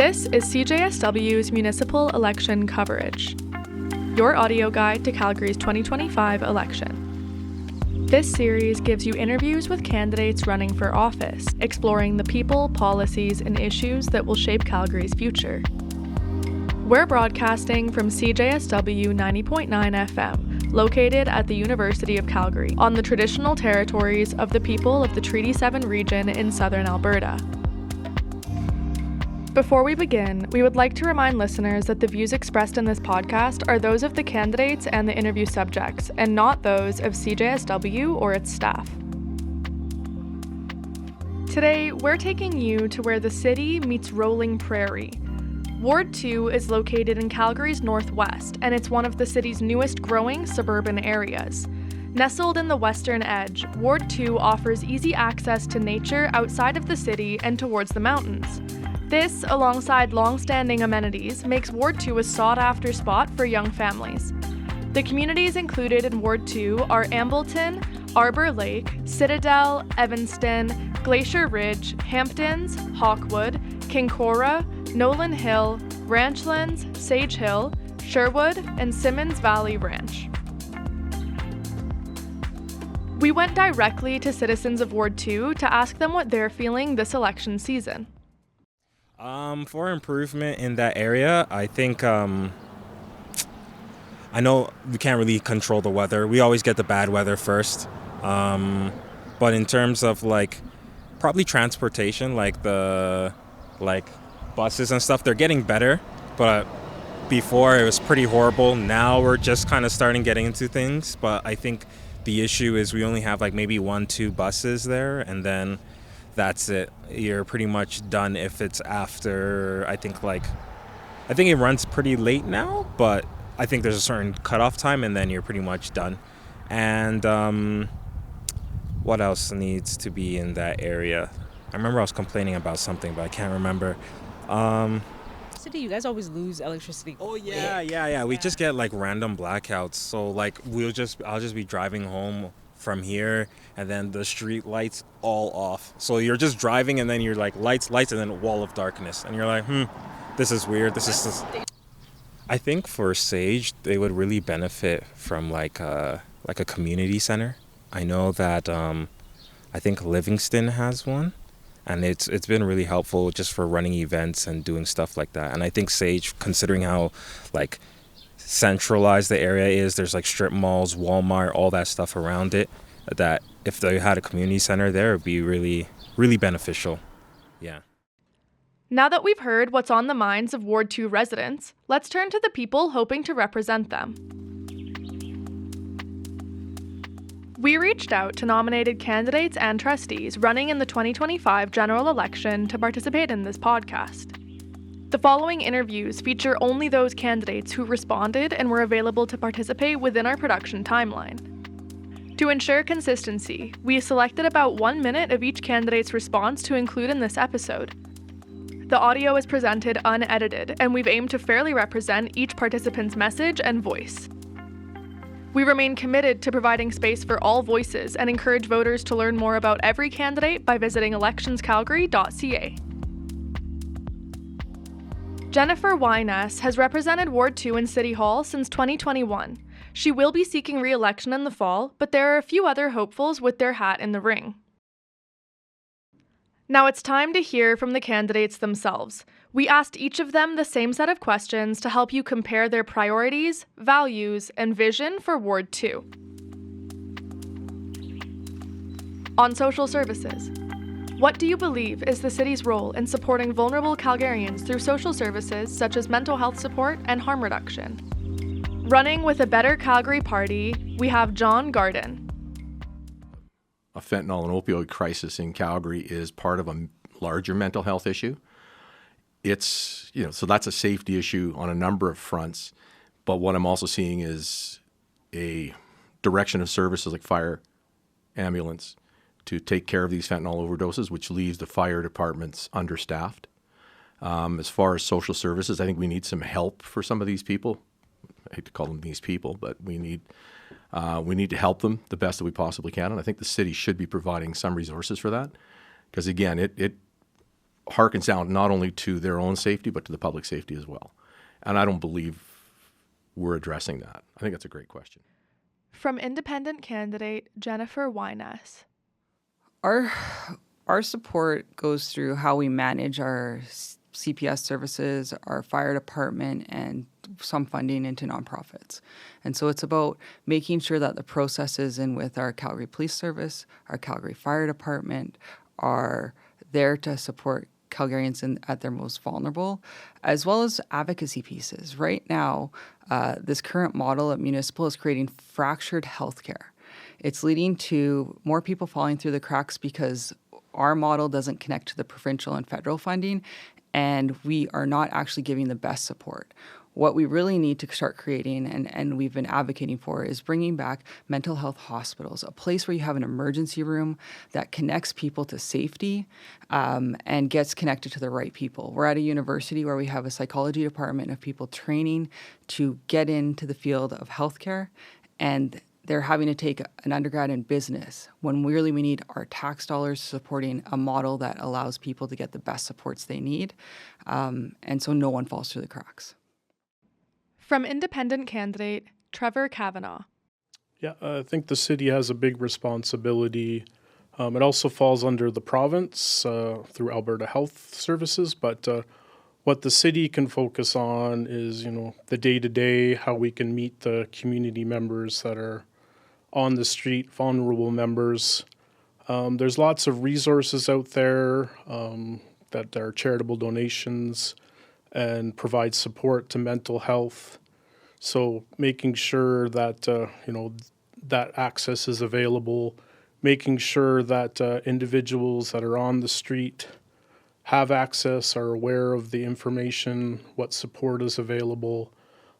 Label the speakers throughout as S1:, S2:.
S1: This is CJSW's Municipal election coverage, your audio guide to Calgary's 2025 election. This series gives you interviews with candidates running for office, exploring the people, policies, and issues that will shape Calgary's future. We're broadcasting from CJSW 90.9 FM, located at the University of Calgary, on the traditional territories of the people of the Treaty 7 region in southern Alberta. Before we begin, we would like to remind listeners that the views expressed in this podcast are those of the candidates and the interview subjects, and not those of CJSW or its staff. Today, we're taking you to where the city meets rolling prairie. Ward 2 is located in Calgary's northwest, and it's one of the city's newest growing suburban areas. Nestled in the western edge, Ward 2 offers easy access to nature outside of the city and towards the mountains. This, alongside long-standing amenities, makes Ward 2 a sought-after spot for young families. The communities included in Ward 2 are Ambleton, Arbour Lake, Citadel, Evanston, Glacier Ridge, Hamptons, Hawkwood, Kincora, Nolan Hill, Ranchlands, Sage Hill, Sherwood, and Symons Valley Ranch. We went directly to citizens of Ward 2 to ask them what they're feeling this election season.
S2: For improvement in that area, I think, I know we can't really control the weather. We always get the bad weather first. But in terms of probably transportation, buses and stuff, they're getting better. But before it was pretty horrible. Now we're just kind of starting getting into things. But I think the issue is we only have maybe 1-2 buses there, and then that's it. You're pretty much done if it's after, I think it runs pretty late now, but I think there's a certain cutoff time and then you're pretty much done. And what else needs to be in that area? I remember I was complaining about something, but I can't remember.
S3: City, you guys always lose electricity.
S2: Oh yeah. We just get random blackouts. So I'll just be driving home from here, and then the street lights all off. So you're just driving, and then you're lights, and then a wall of darkness. And you're like, this is weird. I think for Sage, they would really benefit from a community center. I know that I think Livingston has one, and it's been really helpful just for running events and doing stuff like that. And I think Sage, considering how centralized the area is, there's strip malls, Walmart, all that stuff around it, that if they had a community center there, it would be really, really beneficial. Yeah.
S1: Now that we've heard what's on the minds of Ward 2 residents, let's turn to the people hoping to represent them. We reached out to nominated candidates and trustees running in the 2025 general election to participate in this podcast. The following interviews feature only those candidates who responded and were available to participate within our production timeline. To ensure consistency, we selected about 1 minute of each candidate's response to include in this episode. The audio is presented unedited, and we've aimed to fairly represent each participant's message and voice. We remain committed to providing space for all voices and encourage voters to learn more about every candidate by visiting electionscalgary.ca. Jennifer Wyness has represented Ward 2 in City Hall since 2021. She will be seeking re-election in the fall, but there are a few other hopefuls with their hat in the ring. Now it's time to hear from the candidates themselves. We asked each of them the same set of questions to help you compare their priorities, values, and vision for Ward 2. On social services. What do you believe is the city's role in supporting vulnerable Calgarians through social services such as mental health support and harm reduction? Running with a Better Calgary Party, we have John Garden.
S4: A fentanyl and opioid crisis in Calgary is part of a larger mental health issue. It's, so that's a safety issue on a number of fronts. But what I'm also seeing is a direction of services like fire, ambulance, to take care of these fentanyl overdoses, which leaves the fire departments understaffed. As far as social services, I think we need some help for some of these people. I hate to call them these people, but we need to help them the best that we possibly can. And I think the city should be providing some resources for that. Because again, harkens down not only to their own safety, but to the public safety as well. And I don't believe we're addressing that. I think that's a great question.
S1: From independent candidate Jennifer Wyness.
S5: Our support goes through how we manage our CPS services, our fire department, and some funding into nonprofits. And so it's about making sure that the processes in with our Calgary Police Service, our Calgary Fire Department are there to support Calgarians at their most vulnerable, as well as advocacy pieces. Right now, this current model at Municipal is creating fractured healthcare. It's leading to more people falling through the cracks because our model doesn't connect to the provincial and federal funding, and we are not actually giving the best support. What we really need to start creating, and we've been advocating for, is bringing back mental health hospitals, a place where you have an emergency room that connects people to safety and gets connected to the right people. We're at a university where we have a psychology department of people training to get into the field of healthcare, and they're having to take an undergrad in business when really we need our tax dollars supporting a model that allows people to get the best supports they need, and so no one falls through the cracks.
S1: From independent candidate Trevor Kavanagh.
S6: Yeah, I think the city has a big responsibility. It also falls under the province through Alberta Health Services, but what the city can focus on is, the day-to-day, how we can meet the community members that are on the street, vulnerable members. There's lots of resources out there that are charitable donations and provide support to mental health. So making sure that, that access is available, making sure that individuals that are on the street have access, are aware of the information, what support is available.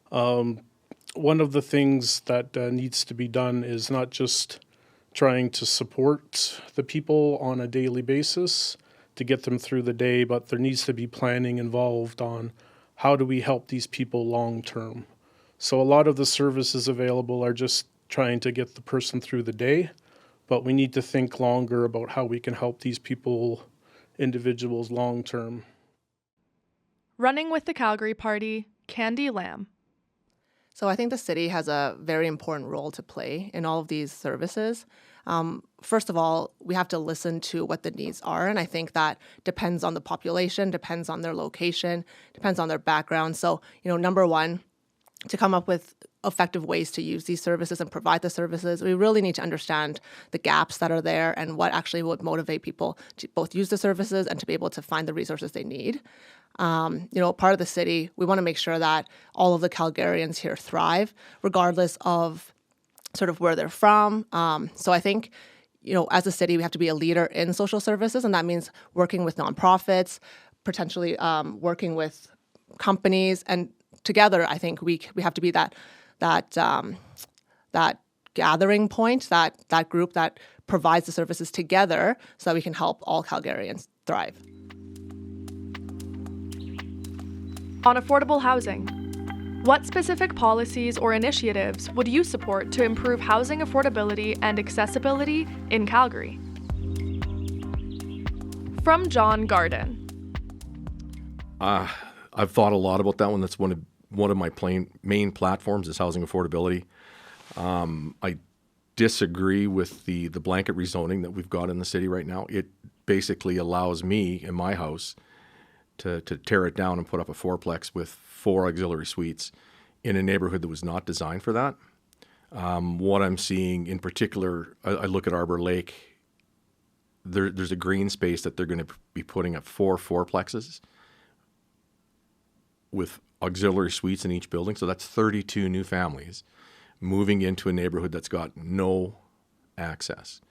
S6: One of the things that needs to be done is not just trying to support the people on a daily basis to get them through the day, but there needs to be planning involved on how do we help these people long term. So a lot of the services available are just trying to get the person through the day, but we need to think longer about how we can help these people, individuals, long term.
S1: Running with the Calgary Party, Candy Lamb.
S7: So I think the city has a very important role to play in all of these services. First of all, we have to listen to what the needs are, and I think that depends on the population, depends on their location, depends on their background. So, number one, to come up with effective ways to use these services and provide the services, we really need to understand the gaps that are there and what actually would motivate people to both use the services and to be able to find the resources they need. Part of the city, we want to make sure that all of the Calgarians here thrive, regardless of sort of where they're from. So I think, as a city, we have to be a leader in social services, and that means working with nonprofits, potentially working with companies, and together, I think we have to be that gathering point, that group that provides the services together, so that we can help all Calgarians thrive.
S1: On affordable housing, what specific policies or initiatives would you support to improve housing affordability and accessibility in Calgary? From John Garden.
S4: I've thought a lot about that one. That's one of my main platforms is housing affordability. I disagree with the blanket rezoning that we've got in the city right now. It basically allows me in my house to tear it down and put up a fourplex with 4 auxiliary suites in a neighborhood that was not designed for that. What I'm seeing in particular, I look at Arbour Lake, there's a green space that they're going to be putting up 4 fourplexes with auxiliary suites in each building. So that's 32 new families moving into a neighborhood that's got no access.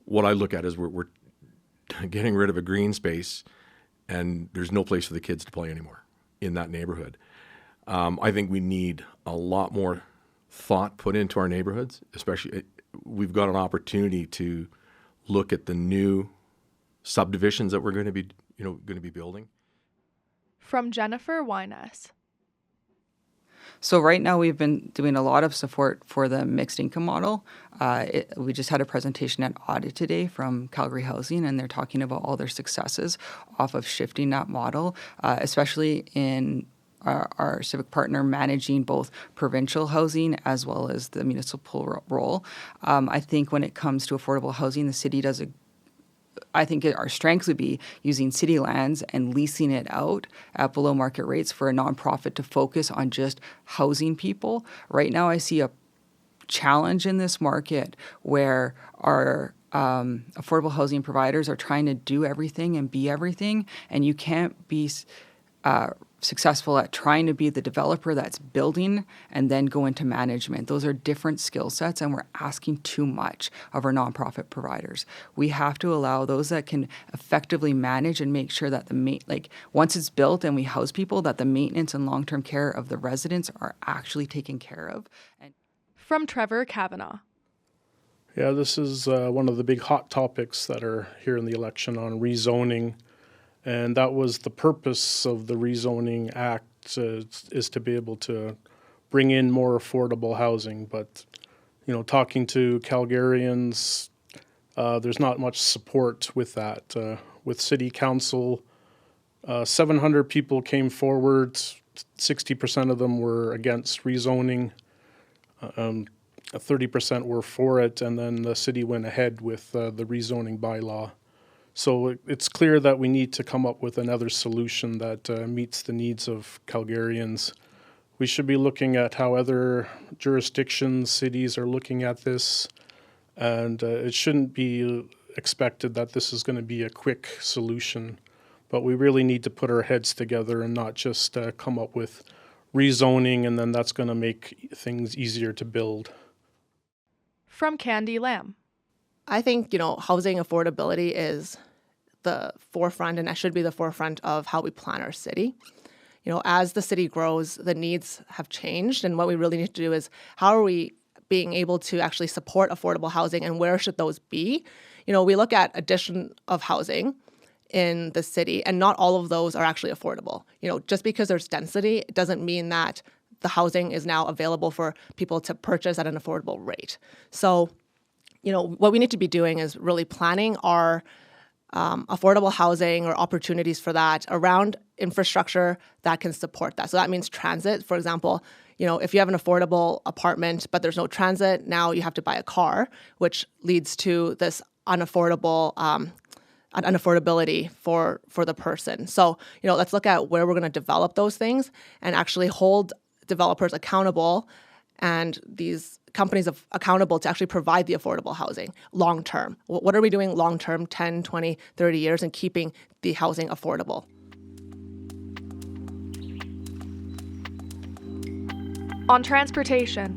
S4: What I look at is we're getting rid of a green space and there's no place for the kids to play anymore in that neighborhood. I think we need a lot more thought put into our neighborhoods, especially we've got an opportunity to look at the new subdivisions that we're going to be building.
S1: From Jennifer Wyness.
S5: So right now we've been doing a lot of support for the mixed income model. We just had a presentation at Audit today from Calgary Housing, and they're talking about all their successes off of shifting that model, especially in our civic partner managing both provincial housing as well as the municipal role. I think when it comes to affordable housing, the city does I think our strengths would be using city lands and leasing it out at below market rates for a nonprofit to focus on just housing people. Right now, I see a challenge in this market where our affordable housing providers are trying to do everything and be everything, and you can't be successful at trying to be the developer that's building and then go into management. Those are different skill sets, and we're asking too much of our nonprofit providers. We have to allow those that can effectively manage and make sure that once it's built and we house people, that the maintenance and long-term care of the residents are actually taken care of.
S1: From Trevor Kavanaugh.
S6: Yeah, this is one of the big hot topics that are here in the election on rezoning. And that was the purpose of the Rezoning Act, is to be able to bring in more affordable housing. But, talking to Calgarians, there's not much support with that. With City Council, 700 people came forward, 60% of them were against rezoning, 30% were for it, and then the city went ahead with the rezoning bylaw. So it's clear that we need to come up with another solution that meets the needs of Calgarians. We should be looking at how other jurisdictions, cities are looking at this, and it shouldn't be expected that this is going to be a quick solution. But we really need to put our heads together and not just come up with rezoning, and then that's going to make things easier to build.
S1: From Candy Lamb.
S7: I think, housing affordability is the forefront, and that should be the forefront of how we plan our city. As the city grows, the needs have changed, and what we really need to do is how are we being able to actually support affordable housing, and where should those be? We look at addition of housing in the city, and not all of those are actually affordable. Just because there's density, it doesn't mean that the housing is now available for people to purchase at an affordable rate. So what we need to be doing is really planning our affordable housing or opportunities for that around infrastructure that can support that. So that means transit. For example, if you have an affordable apartment but there's no transit, now you have to buy a car, which leads to this unaffordability for the person. So, let's look at where we're going to develop those things and actually hold developers accountable and these companies accountable to actually provide the affordable housing long term. What are we doing long term, 10, 20, 30 years, and keeping the housing affordable?
S1: On transportation,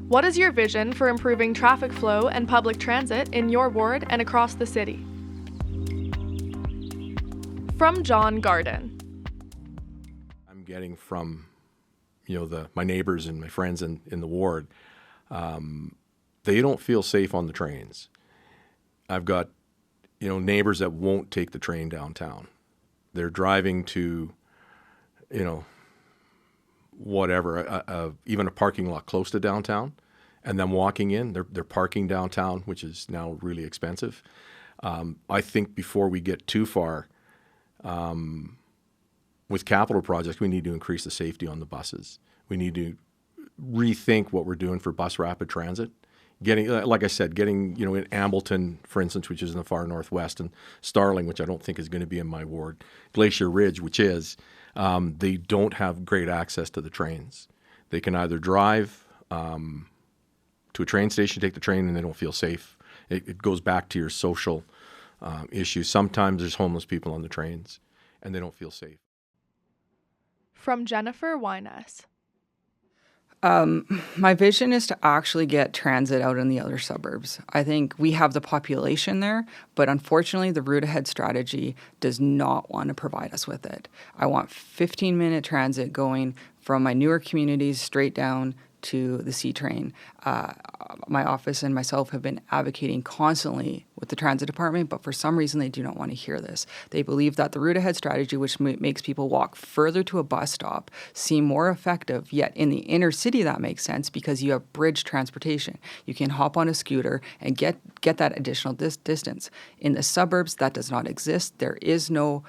S1: what is your vision for improving traffic flow and public transit in your ward and across the city? From John Garden.
S4: I'm getting from my neighbors and my friends in the ward, they don't feel safe on the trains. I've got, neighbors that won't take the train downtown. They're driving to, whatever, even a parking lot close to downtown, and then walking in. They're parking downtown, which is now really expensive. I think before we get too far, with capital projects, we need to increase the safety on the buses. We need to rethink what we're doing for bus rapid transit. Like I said, in Ambleton, for instance, which is in the far northwest, and Starling, which I don't think is going to be in my ward, Glacier Ridge, which is, they don't have great access to the trains. They can either drive to a train station, take the train, and they don't feel safe. It goes back to your social issues. Sometimes there's homeless people on the trains, and they don't feel safe.
S1: From Jennifer Wyness.
S5: My vision is to actually get transit out in the outer suburbs. I think we have the population there, but unfortunately the route ahead strategy does not want to provide us with it. I want 15-minute transit going from my newer communities straight down to the C train. My office and myself have been advocating constantly with the transit department, but for some reason they do not want to hear this. They believe that the route ahead strategy, which makes people walk further to a bus stop, seem more effective, yet in the inner city that makes sense because you have bridge transportation. You can hop on a scooter and get that additional distance. In the suburbs, that does not exist. There is no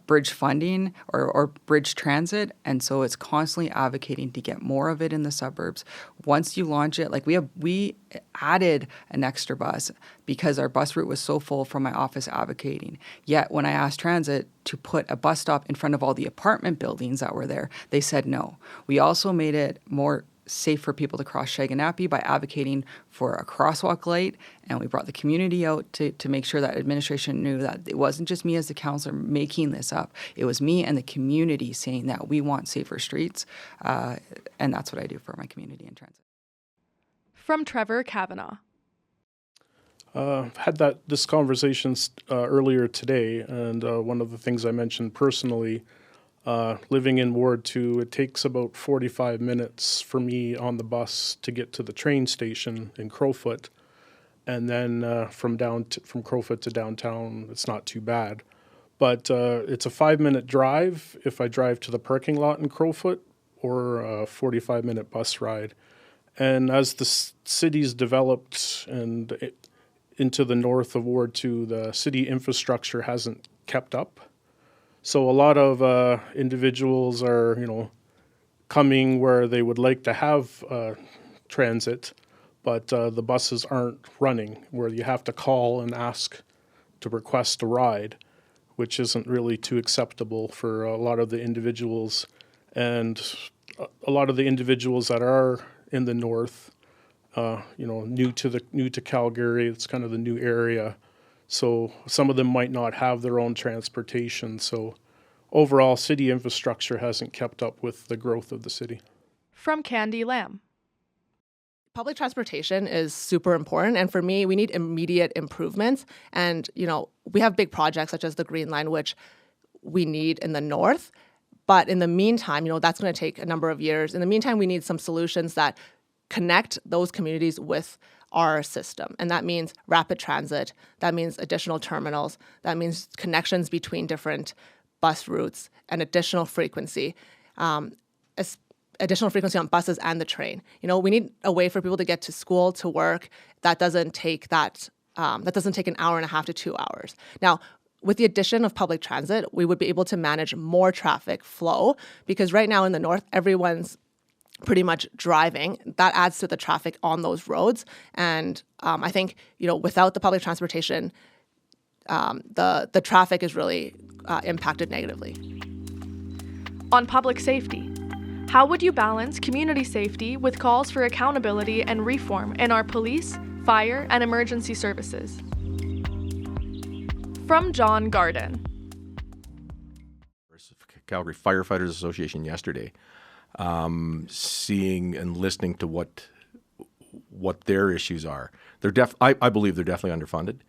S5: bridge funding or bridge transit, and so it's constantly advocating to get more of it in the suburbs. Once you launch it, like we added an extra bus because our bus route was so full from my office advocating. Yet when I asked transit to put a bus stop in front of all the apartment buildings that were there, they said no. We also made it more safe for people to cross Shaganappy by advocating for a crosswalk light, and we brought the community out to make sure that administration knew that it wasn't just me as the councillor making this up. It was me and the community saying that we want safer streets, and that's what I do for my community in transit.
S1: From Trevor Kavanaugh.
S6: Had this conversation earlier today, and one of the things I mentioned personally, living in Ward 2, it takes about 45 minutes for me on the bus to get to the train station in Crowfoot, and then from Crowfoot to downtown, it's not too bad. But it's a 5-minute drive if I drive to the parking lot in Crowfoot, or a 45-minute bus ride. And as the city's developed and into the north of Ward 2, the city infrastructure hasn't kept up. So a lot of individuals are, coming where they would like to have transit, but the buses aren't running, where you have to call and ask to request a ride, which isn't really too acceptable for a lot of the individuals. And a lot of the individuals that are in the north, new to Calgary, it's kind of the new area. So some of them might not have their own transportation. So overall, city infrastructure hasn't kept up with the growth of the city.
S1: From Candy Lamb.
S7: Public transportation is super important. And for me, we need immediate improvements. And, we have big projects such as the Green Line, which we need in the north. But in the meantime, that's going to take a number of years. In the meantime, we need some solutions that connect those communities with our system. And that means rapid transit. That means additional terminals. That means connections between different bus routes and additional frequency. Additional frequency on buses and the train. We need a way for people to get to school, to work. That doesn't take an hour and a half to 2 hours. Now, with the addition of public transit, we would be able to manage more traffic flow, because right now in the north, everyone's pretty much driving. That adds to the traffic on those roads. And I think, without the public transportation, the traffic is really impacted negatively.
S1: On public safety, how would you balance community safety with calls for accountability and reform in our police, fire, and emergency services? From John Garden.
S4: Calgary Firefighters Association yesterday, seeing and listening to what their issues are. I believe they're definitely underfunded.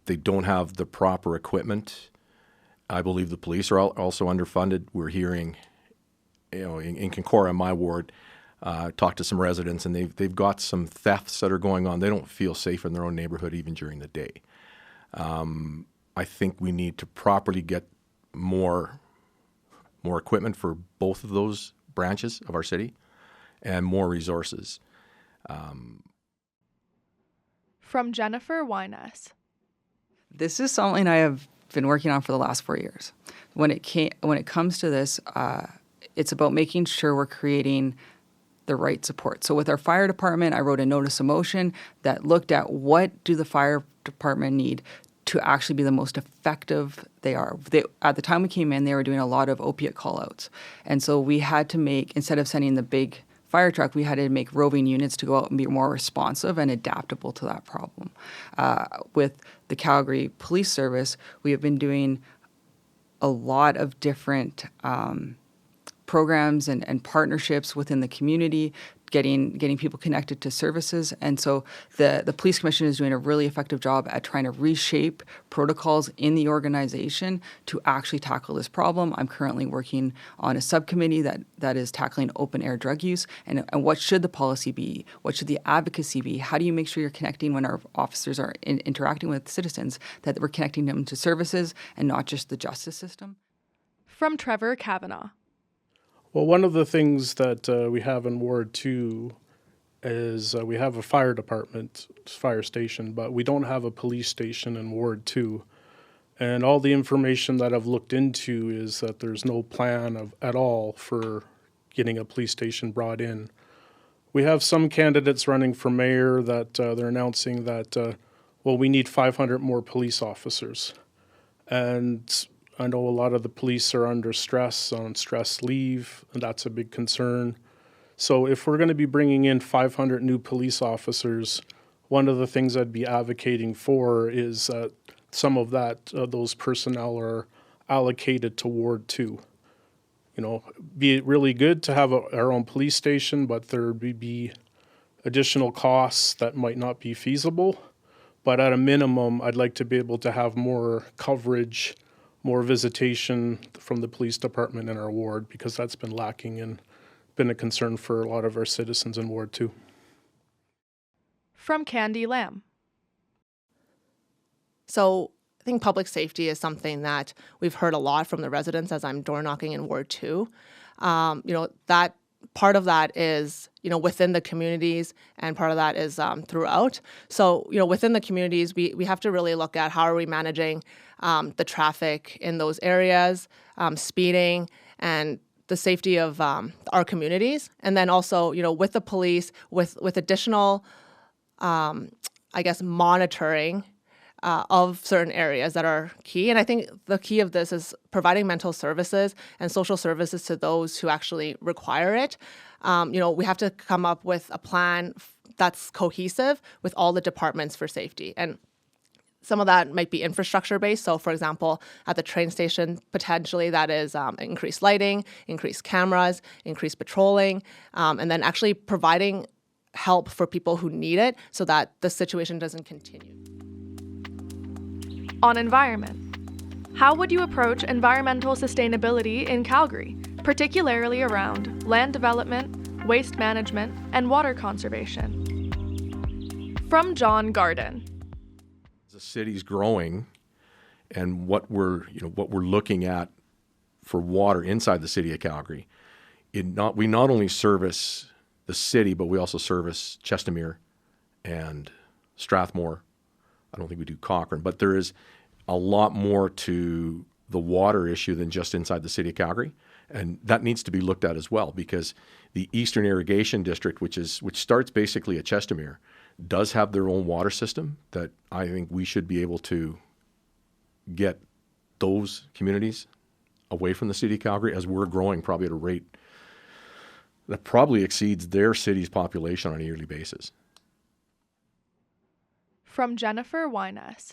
S4: They don't have the proper equipment. I believe the police are also underfunded. We're hearing, in Kincora, my ward, talk to some residents, and they've got some thefts that are going on. They don't feel safe in their own neighborhood even during the day. I think we need to properly get more equipment for both of those branches of our city, and more resources.
S1: From Jennifer Wyness.
S5: This is something I have been working on for the last 4 years. When it comes to this, it's about making sure we're creating the right support. So with our fire department, I wrote a notice of motion that looked at what do the fire department need to actually be the most effective they are. At the time we came in, they were doing a lot of opiate call-outs. And so we had to make, instead of sending the big fire truck, we had to make roving units to go out and be more responsive and adaptable to that problem. With the Calgary Police Service, we have been doing a lot of different programs and partnerships within the community getting people connected to services. And so the police commission is doing a really effective job at trying to reshape protocols in the organization to actually tackle this problem. I'm currently working on a subcommittee that is tackling open air drug use, and what should the policy be? What should the advocacy be? How do you make sure you're connecting when our officers are interacting with citizens, that we're connecting them to services and not just the justice system?
S1: From Trevor Kavanaugh.
S6: Well, one of the things that we have in Ward 2 is we have a fire department, fire station, but we don't have a police station in Ward 2. And all the information that I've looked into is that there's no plan at all for getting a police station brought in. We have some candidates running for mayor that they're announcing that, we need 500 more police officers. And I know a lot of the police are under stress, on stress leave, and that's a big concern. So if we're going to be bringing in 500 new police officers, one of the things I'd be advocating for is that some of those personnel are allocated to Ward 2. Be really good to have our own police station, but there would be additional costs that might not be feasible. But at a minimum, I'd like to be able to have more coverage, more visitation from the police department in our ward, because that's been lacking and been a concern for a lot of our citizens in Ward 2.
S1: From Candy Lamb.
S7: So I think public safety is something that we've heard a lot from the residents as I'm door knocking in Ward 2. That part of that is, within the communities, and part of that is throughout. So, within the communities, we have to really look at how are we managing the traffic in those areas, speeding, and the safety of our communities. And then also, with the police, with additional, monitoring of certain areas that are key. And I think the key of this is providing mental services and social services to those who actually require it. We have to come up with a plan that's cohesive with all the departments for safety. And some of that might be infrastructure based. So, for example, at the train station, potentially that is increased lighting, increased cameras, increased patrolling, and then actually providing help for people who need it so that the situation doesn't continue.
S1: On environment. How would you approach environmental sustainability in Calgary, particularly around land development, waste management, and water conservation? From John Garden.
S4: The city's growing, and what we're looking at for water inside the city of Calgary, we not only service the city, but we also service Chestermere and Strathmore. I don't think we do Cochrane, but there is a lot more to the water issue than just inside the city of Calgary, and that needs to be looked at as well, because the Eastern Irrigation District, which starts basically at Chestermere, does have their own water system that I think we should be able to get those communities away from the city of Calgary, as we're growing probably at a rate that probably exceeds their city's population on a yearly basis.
S1: From Jennifer Wyness.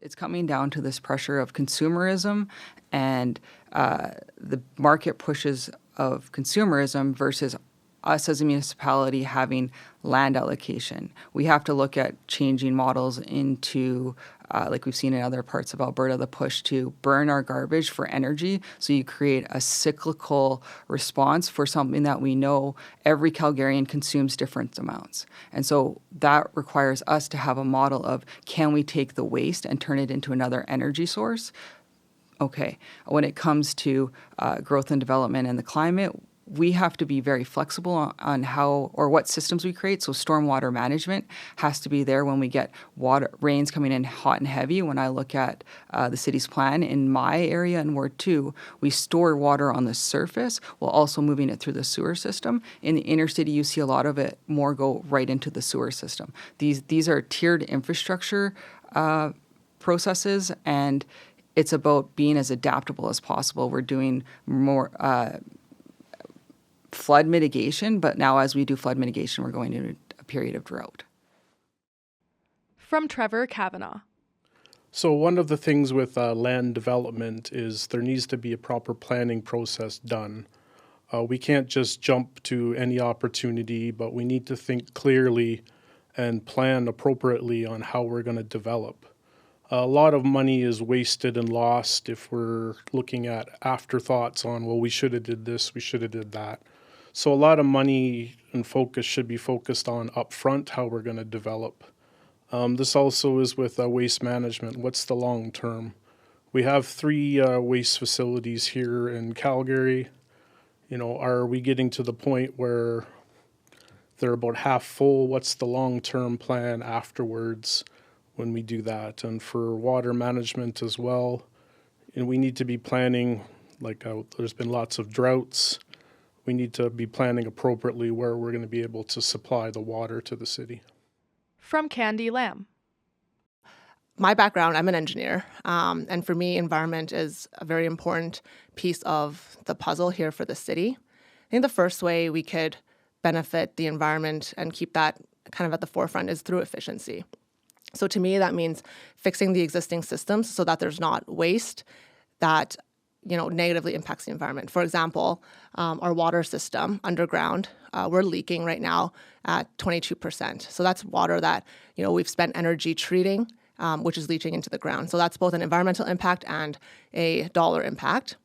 S5: It's coming down to this pressure of consumerism and the market pushes of consumerism versus us as a municipality having land allocation. We have to look at changing models into, like we've seen in other parts of Alberta, the push to burn our garbage for energy. So you create a cyclical response for something that we know every Calgarian consumes different amounts. And so that requires us to have a model of, can we take the waste and turn it into another energy source? Okay. When it comes to growth and development and the climate, we have to be very flexible on how or what systems we create. So stormwater management has to be there when we get rains coming in hot and heavy. When I look at the city's plan in my area in Ward 2, we store water on the surface while also moving it through the sewer system. In the inner city, you see a lot of it more go right into the sewer system. These are tiered infrastructure processes, and it's about being as adaptable as possible. We're doing more flood mitigation, but now as we do flood mitigation, we're going into a period of drought.
S1: From Trevor Kavanaugh.
S6: So one of the things with land development is there needs to be a proper planning process done. We can't just jump to any opportunity, but we need to think clearly and plan appropriately on how we're going to develop. A lot of money is wasted and lost if we're looking at afterthoughts on, well, we should have did this, we should have did that. So a lot of money and focus should be focused on upfront, how we're going to develop. This also is with waste management. What's the long term? We have 3 waste facilities here in Calgary. Are we getting to the point where they're about half full? What's the long-term plan afterwards when we do that? And for water management as well, we need to be planning, there's been lots of droughts. We need to be planning appropriately where we're going to be able to supply the water to the city.
S1: From Candy Lamb.
S7: My background, I'm an engineer, and for me, environment is a very important piece of the puzzle here for the city. I think the first way we could benefit the environment and keep that kind of at the forefront is through efficiency. So to me, that means fixing the existing systems so that there's not waste that negatively impacts the environment. For example, our water system underground, we're leaking right now at 22%. So that's water that we've spent energy treating, which is leaching into the ground. So that's both an environmental impact and a dollar impact.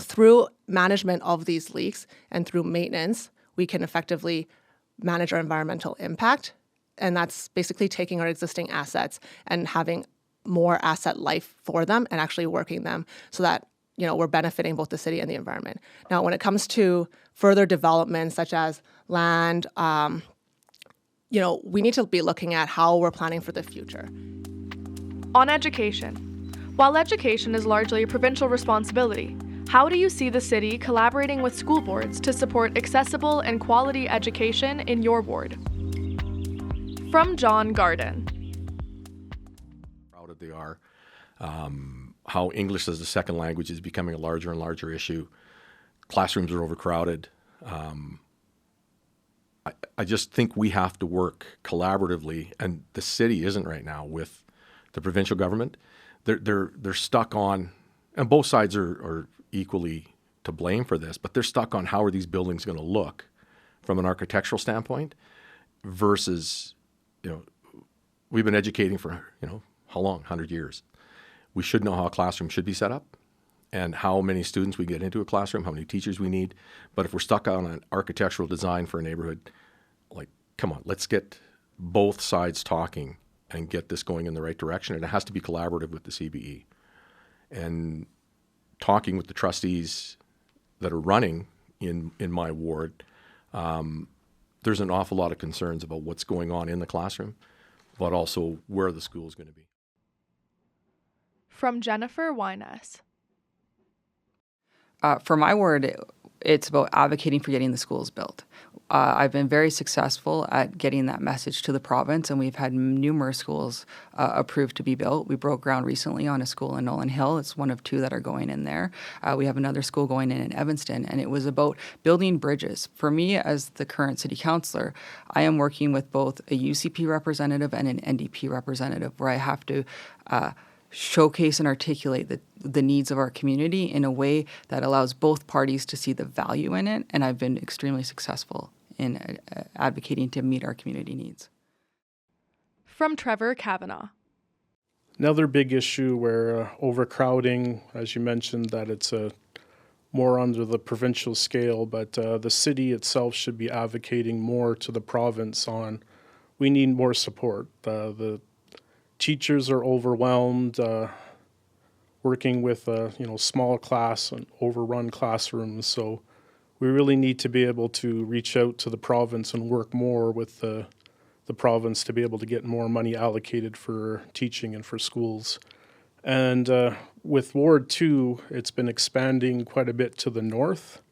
S7: Through management of these leaks and through maintenance, we can effectively manage our environmental impact. And that's basically taking our existing assets and having more asset life for them and actually working them so that we're benefiting both the city and the environment. Now, when it comes to further development, such as land, we need to be looking at how we're planning for the future.
S1: On education. While education is largely a provincial responsibility, how do you see the city collaborating with school boards to support accessible and quality education in your ward? From John Garden.
S4: Proud they are. How English as a second language is becoming a larger and larger issue. Classrooms are overcrowded. I just think we have to work collaboratively, and the city isn't right now with the provincial government. They're stuck on, and both sides are equally to blame for this, but they're stuck on how are these buildings going to look from an architectural standpoint versus, we've been educating for, how long? 100 years. We should know how a classroom should be set up and how many students we get into a classroom, how many teachers we need. But if we're stuck on an architectural design for a neighborhood, come on, let's get both sides talking and get this going in the right direction. And it has to be collaborative with the CBE. And talking with the trustees that are running in my ward, there's an awful lot of concerns about what's going on in the classroom, but also where the school is going to be.
S1: From Jennifer Wyness.
S5: For my ward, it's about advocating for getting the schools built. I've been very successful at getting that message to the province, and we've had numerous schools approved to be built. We broke ground recently on a school in Nolan Hill. It's one of 2 that are going in there. We have another school going in Evanston, and it was about building bridges. For me, as the current city councillor, I am working with both a UCP representative and an NDP representative, where I have to showcase and articulate the needs of our community in a way that allows both parties to see the value in it. And I've been extremely successful in advocating to meet our community needs.
S1: From Trevor Kavanaugh.
S6: Another big issue where overcrowding, as you mentioned, that it's more under the provincial scale, but the city itself should be advocating more to the province on we need more support. The teachers are overwhelmed, working with small class and overrun classrooms. So we really need to be able to reach out to the province and work more with the province to be able to get more money allocated for teaching and for schools. And with Ward 2, it's been expanding quite a bit to the north,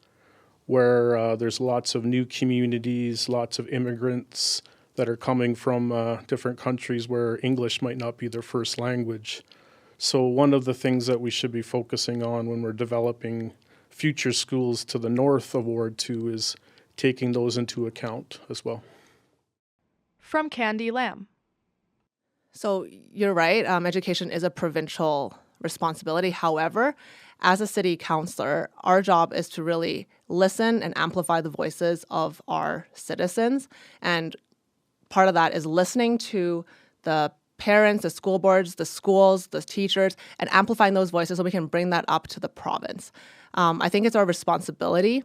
S6: where there's lots of new communities, lots of immigrants that are coming from different countries where English might not be their first language. So one of the things that we should be focusing on when we're developing future schools to the north of Ward 2 is taking those into account as well.
S1: From Candy Lamb.
S7: So you're right, education is a provincial responsibility. However, as a city councillor, our job is to really listen and amplify the voices of our citizens. And part of that is listening to the parents, the school boards, the schools, the teachers, and amplifying those voices so we can bring that up to the province. I think it's our responsibility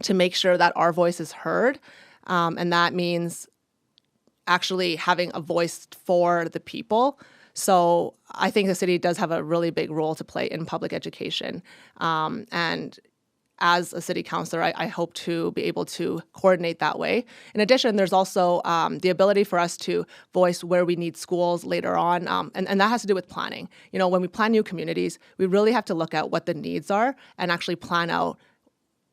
S7: to make sure that our voice is heard, and that means actually having a voice for the people. So I think the city does have a really big role to play in public education. And as a city councillor, I hope to be able to coordinate that way. In addition, there's also the ability for us to voice where we need schools later on, and that has to do with planning. You know, when we plan new communities, we really have to look at what the needs are and actually plan out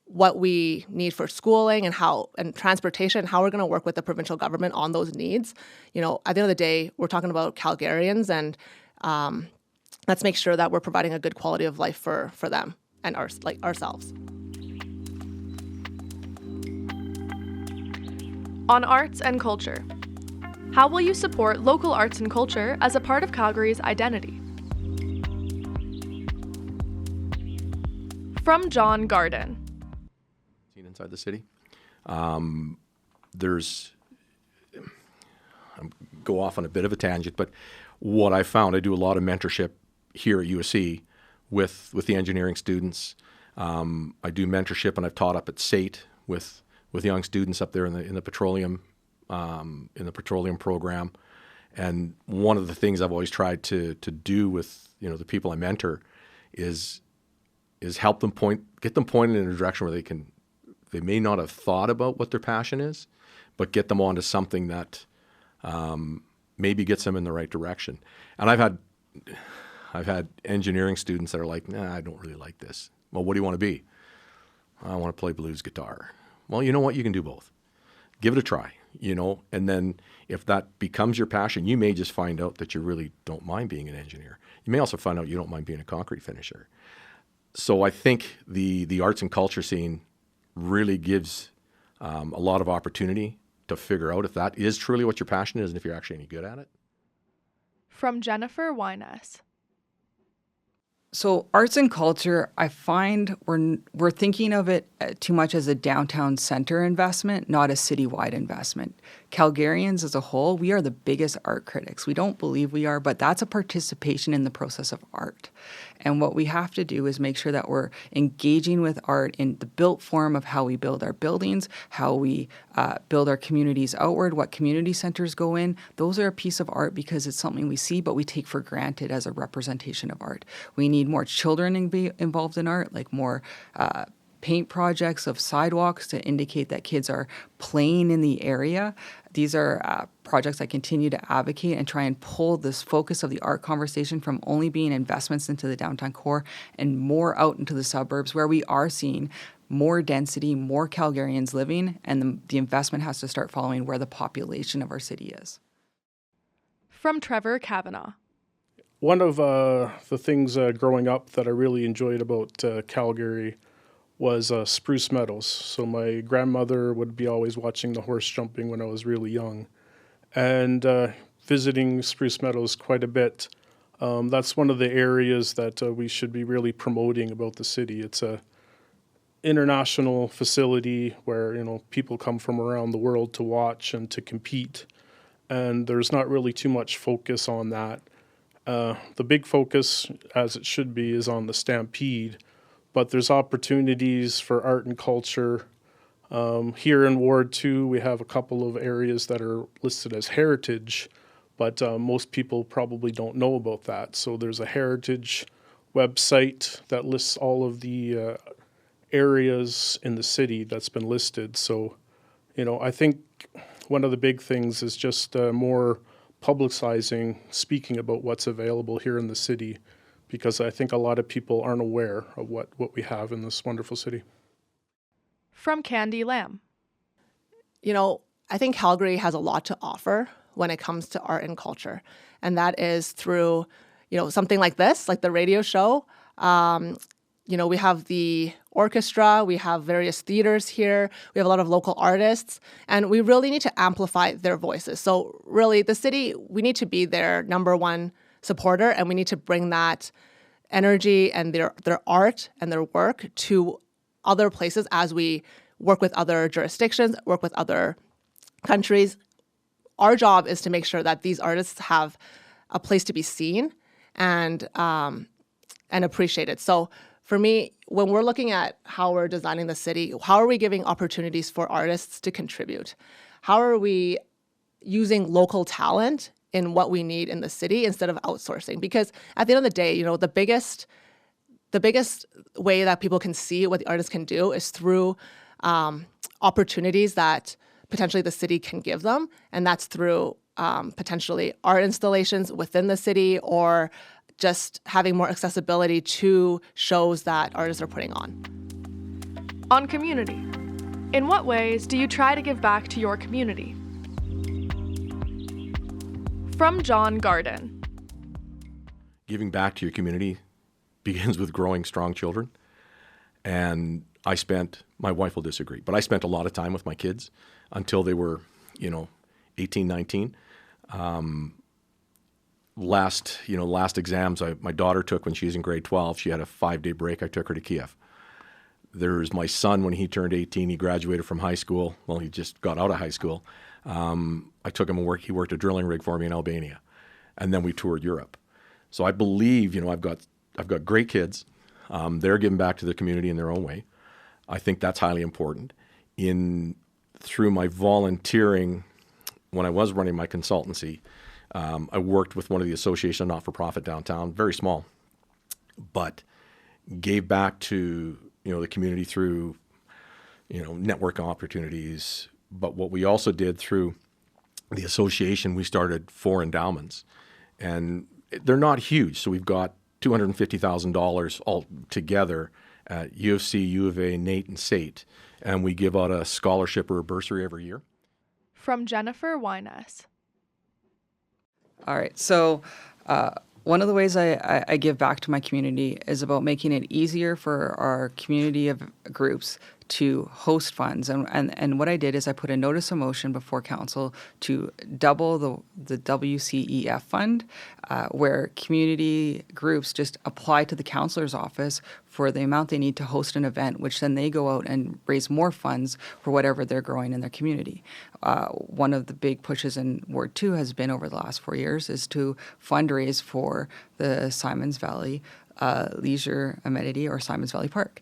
S7: what we need for schooling and transportation, how we're going to work with the provincial government on those needs. You know, at the end of the day, we're talking about Calgarians, and let's make sure that we're providing a good quality of life for them and ourselves.
S1: On arts and culture. How will you support local arts and culture as a part of Calgary's identity? From John Garden.
S4: Inside the city, go off on a bit of a tangent, but what I found, I do a lot of mentorship here at USC with the engineering students. I do mentorship, and I've taught up at SAIT with young students up there in the petroleum program. And one of the things I've always tried to do with the people I mentor is help them get them pointed in a direction where they may not have thought about what their passion is, but get them onto something that maybe gets them in the right direction. And I've had engineering students that are like, nah, I don't really like this. Well, what do you want to be? I want to play blues guitar. Well, you know what? You can do both. Give it a try, and then if that becomes your passion, you may just find out that you really don't mind being an engineer. You may also find out you don't mind being a concrete finisher. So I think the arts and culture scene really gives a lot of opportunity to figure out if that is truly what your passion is and if you're actually any good at it.
S1: From Jennifer Wyness.
S5: So arts and culture, I find we're thinking of it too much as a downtown center investment, not a citywide investment. Calgarians as a whole, we are the biggest art critics. We don't believe we are, but that's a participation in the process of art. And what we have to do is make sure that we're engaging with art in the built form of how we build our buildings, how we build our communities outward, what community centers go in. Those are a piece of art because it's something we see, but we take for granted as a representation of art. We need more children to be involved in art, like more paint projects of sidewalks to indicate that kids are playing in the area. These are projects I continue to advocate and try and pull this focus of the art conversation from only being investments into the downtown core and more out into the suburbs where we are seeing more density, more Calgarians living, and the investment has to start following where the population of our city is.
S1: From Trevor Kavanaugh.
S6: One of the things growing up that I really enjoyed about Calgary was Spruce Meadows. So my grandmother would be always watching the horse jumping when I was really young, and visiting Spruce Meadows quite a bit. That's one of the areas that we should be really promoting about the city. It's a international facility where people come from around the world to watch and to compete, and there's not really too much focus on that. The big focus, as it should be, is on the Stampede, but there's opportunities for art and culture. Here in Ward 2, we have a couple of areas that are listed as heritage, but most people probably don't know about that. So there's a heritage website that lists all of the areas in the city that's been listed. So, I think one of the big things is just more publicizing, speaking about what's available here in the city, because I think a lot of people aren't aware of what we have in this wonderful city.
S1: From Candy Lamb.
S7: I think Calgary has a lot to offer when it comes to art and culture, and that is through, something like this, like the radio show. We have the orchestra, we have various theaters here, we have a lot of local artists, and we really need to amplify their voices. So really, the city, we need to be their number one supporter, and we need to bring that energy and their art and their work to other places as we work with other jurisdictions, work with other countries. Our job is to make sure that these artists have a place to be seen and appreciated. So for me, when we're looking at how we're designing the city, how are we giving opportunities for artists to contribute? How are we using local talent in what we need in the city instead of outsourcing? Because at the end of the day, the biggest way that people can see what the artists can do is through opportunities that potentially the city can give them, and that's through potentially art installations within the city or just having more accessibility to shows that artists are putting on.
S1: On community, in what ways do you try to give back to your community? From John Garden.
S4: Giving back to your community begins with growing strong children. And my wife will disagree, but I spent a lot of time with my kids until they were, 18, 19. Last exams my daughter took when she was in grade 12, she had a 5-day break. I took her to Kiev. There's my son, when he turned 18, he graduated from high school. Well, he just got out of high school. I took him he worked a drilling rig for me in Albania. And then we toured Europe. So I believe, I've got great kids. They're giving back to the community in their own way. I think that's highly important. Through my volunteering, when I was running my consultancy, I worked with one of the association not-for-profit downtown, very small, but gave back to the community through network opportunities. But what we also did through the association, we started 4 endowments, and they're not huge. So we've got $250,000 all together at U of C, U of A, NAIT, and SAIT, and we give out a scholarship or a bursary every year.
S1: From Jennifer Wyness.
S5: All right. So one of the ways I give back to my community is about making it easier for our community of groups to host funds. And what I did is I put a notice of motion before council to double the WCEF fund, where community groups just apply to the councillor's office for the amount they need to host an event, which then they go out and raise more funds for whatever they're growing in their community. One of the big pushes in Ward 2 has been over the last 4 years is to fundraise for the Symons Valley Leisure Amenity or Symons Valley Park.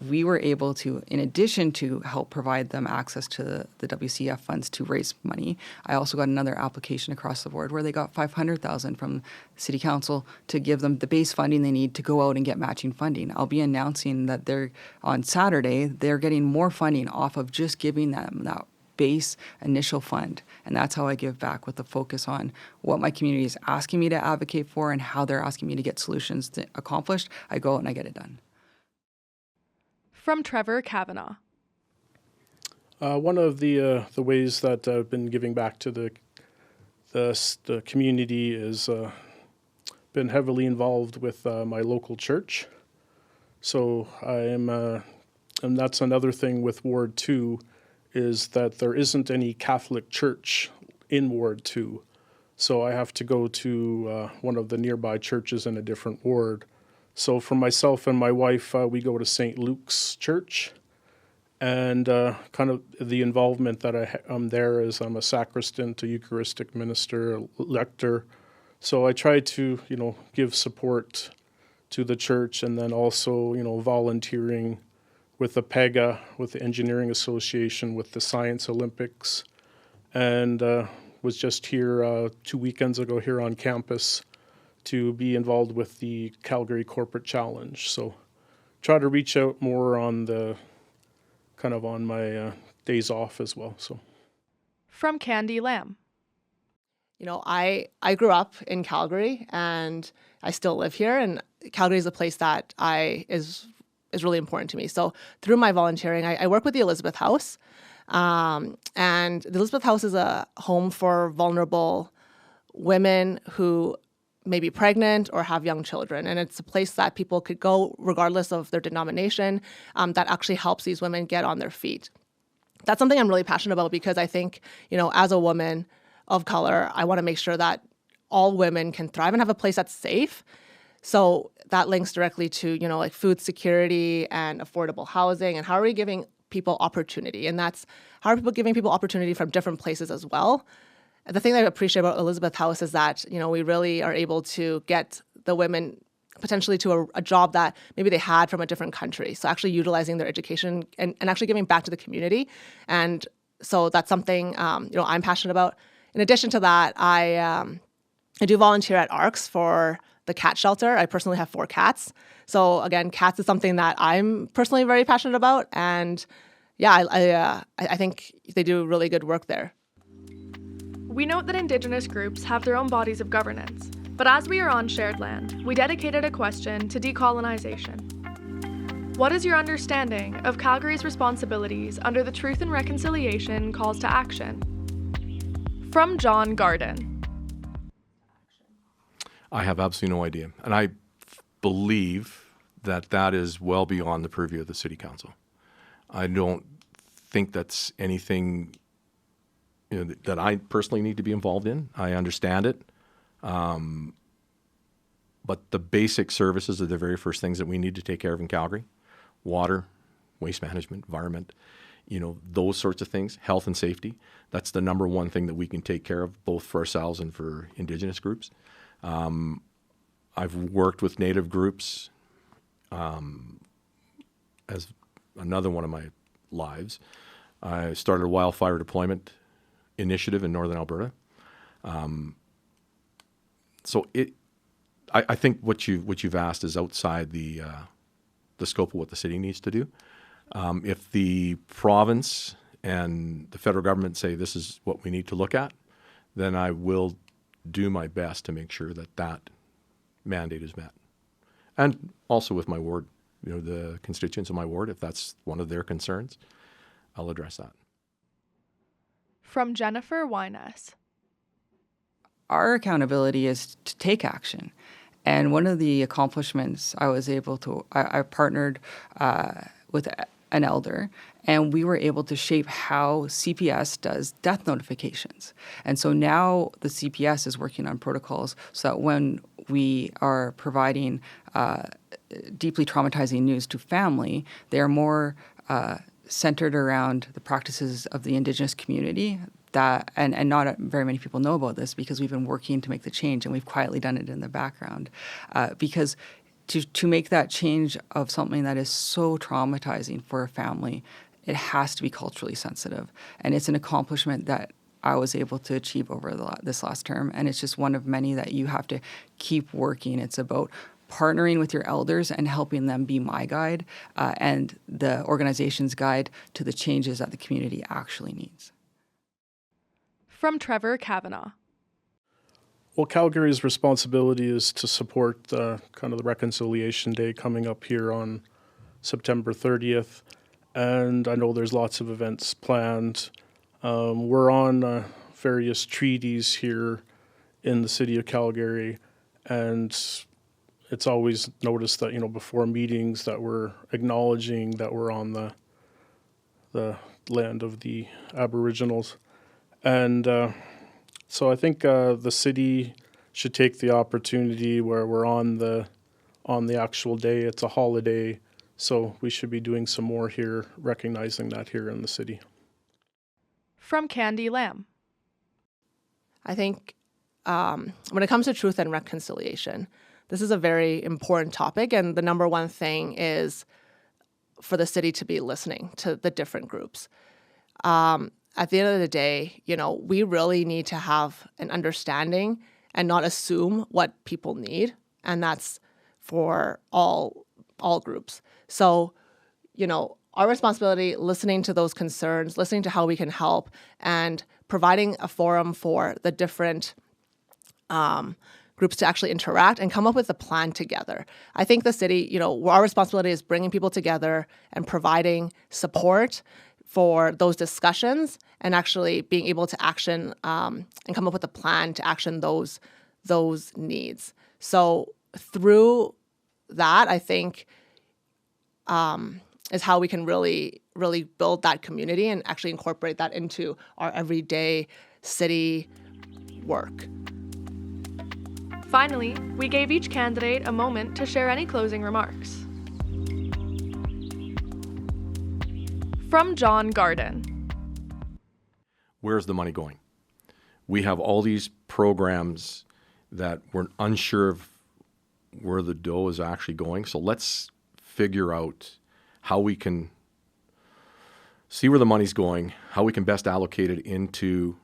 S5: We were able to, in addition to help provide them access to the WCF funds to raise money, I also got another application across the board where they got $500,000 from City Council to give them the base funding they need to go out and get matching funding. I'll be announcing that on Saturday, they're getting more funding off of just giving them that base initial fund. And that's how I give back, with the focus on what my community is asking me to advocate for and how they're asking me to get solutions accomplished. I go out and I get it done.
S1: From Trevor Kavanaugh.
S6: One of the ways that I've been giving back to the community is been heavily involved with my local church. So and that's another thing with Ward 2, is that there isn't any Catholic church in Ward 2. So I have to go to one of the nearby churches in a different ward. So for myself and my wife, we go to St. Luke's Church, and kind of the involvement that I'm there is I'm a sacristan to Eucharistic minister, lector. So I try to, give support to the church, and then also, volunteering with the PEGA, with the Engineering Association, with the Science Olympics, and was just here 2 weekends ago here on campus to be involved with the Calgary Corporate Challenge. So try to reach out more on my days off as well. So
S1: From Candy Lamb.
S7: I grew up in Calgary and I still live here, and Calgary is a place that is really important to me. So through my volunteering, I work with the Elizabeth House, and the Elizabeth House is a home for vulnerable women who may be pregnant or have young children. And it's a place that people could go regardless of their denomination, that actually helps these women get on their feet. That's something I'm really passionate about, because I think, as a woman of color, I want to make sure that all women can thrive and have a place that's safe. So that links directly to, like food security and affordable housing, and how are we giving people opportunity? And that's how are people giving people opportunity from different places as well. The thing that I appreciate about Elizabeth House is that, we really are able to get the women potentially to a job that maybe they had from a different country. So actually utilizing their education and actually giving back to the community. And so that's something, I'm passionate about. In addition to that, I do volunteer at ARCS for the cat shelter. I personally have 4 cats. So again, cats is something that I'm personally very passionate about. And yeah, I think they do really good work there.
S1: We note that Indigenous groups have their own bodies of governance, but as we are on shared land, we dedicated a question to decolonization. What is your understanding of Calgary's responsibilities under the Truth and Reconciliation Calls to Action? From John Garden.
S4: I have absolutely no idea. And I believe that that is well beyond the purview of the City Council. I don't think that's anything that I personally need to be involved in. I understand it. But the basic services are the very first things that we need to take care of in Calgary. Water, waste management, environment, those sorts of things, health and safety. That's the number one thing that we can take care of, both for ourselves and for Indigenous groups. I've worked with Native groups as another one of my lives. I started a wildfire deployment initiative in northern Alberta. I think what you've asked is outside the scope of what the city needs to do. If the province and the federal government say this is what we need to look at, then I will do my best to make sure that mandate is met. And also with my ward, the constituents of my ward, if that's one of their concerns, I'll address that.
S1: From Jennifer Wyness.
S5: Our accountability is to take action. And one of the accomplishments I was able to, I partnered with an elder, and we were able to shape how CPS does death notifications. And so now the CPS is working on protocols so that when we are providing deeply traumatizing news to family, they are more centered around the practices of the Indigenous community. And not very many people know about this because we've been working to make the change, and we've quietly done it in the background. Because to make that change of something that is so traumatizing for a family, it has to be culturally sensitive. And it's an accomplishment that I was able to achieve over this last term. And it's just one of many that you have to keep working. It's about partnering with your elders and helping them be my guide and the organization's guide to the changes that the community actually needs.
S1: From Trevor Kavanagh.
S6: Well, Calgary's responsibility is to support the Reconciliation Day coming up here on September 30th. And I know there's lots of events planned. We're on various treaties here in the City of Calgary. And it's always noticed that, before meetings that we're acknowledging that we're on the land of the Aboriginals. And so I think the city should take the opportunity where we're on the actual day. It's a holiday, so we should be doing some more here, recognizing that here in the city.
S1: From Candy Lamb.
S7: I think when it comes to truth and reconciliation, this is a very important topic, and the number one thing is for the city to be listening to the different groups. At the end of the day, we really need to have an understanding and not assume what people need. And that's for all groups. So, our responsibility, listening to those concerns, listening to how we can help, and providing a forum for the different groups to actually interact and come up with a plan together. I think the city, our responsibility is bringing people together and providing support for those discussions and actually being able to action and come up with a plan to action those needs. So through that, I think is how we can really, really build that community and actually incorporate that into our everyday city work.
S1: Finally, we gave each candidate a moment to share any closing remarks. From John Garden.
S4: Where's the money going? We have all these programs that we're unsure of where the dough is actually going. So let's figure out how we can see where the money's going, how we can best allocate it into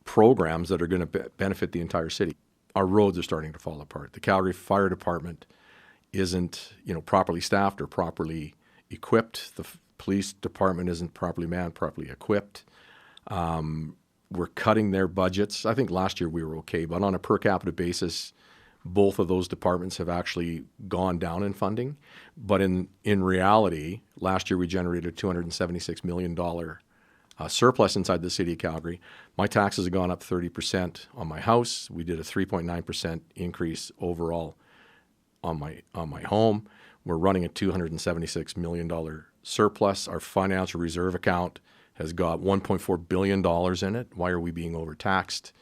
S4: programs that are going to benefit the entire city. Our roads are starting to fall apart. The Calgary Fire Department isn't, properly staffed or properly equipped. The police department isn't properly manned, properly equipped. We're cutting their budgets. I think last year we were okay, but on a per capita basis, both of those departments have actually gone down in funding. But in reality, last year we generated a $276 million surplus inside the city of Calgary. My taxes have gone up 30% on my house. We did a 3.9% increase overall on my home. We're running a $276 million surplus. Our financial reserve account has got $1.4 billion in it. Why are we being overtaxed?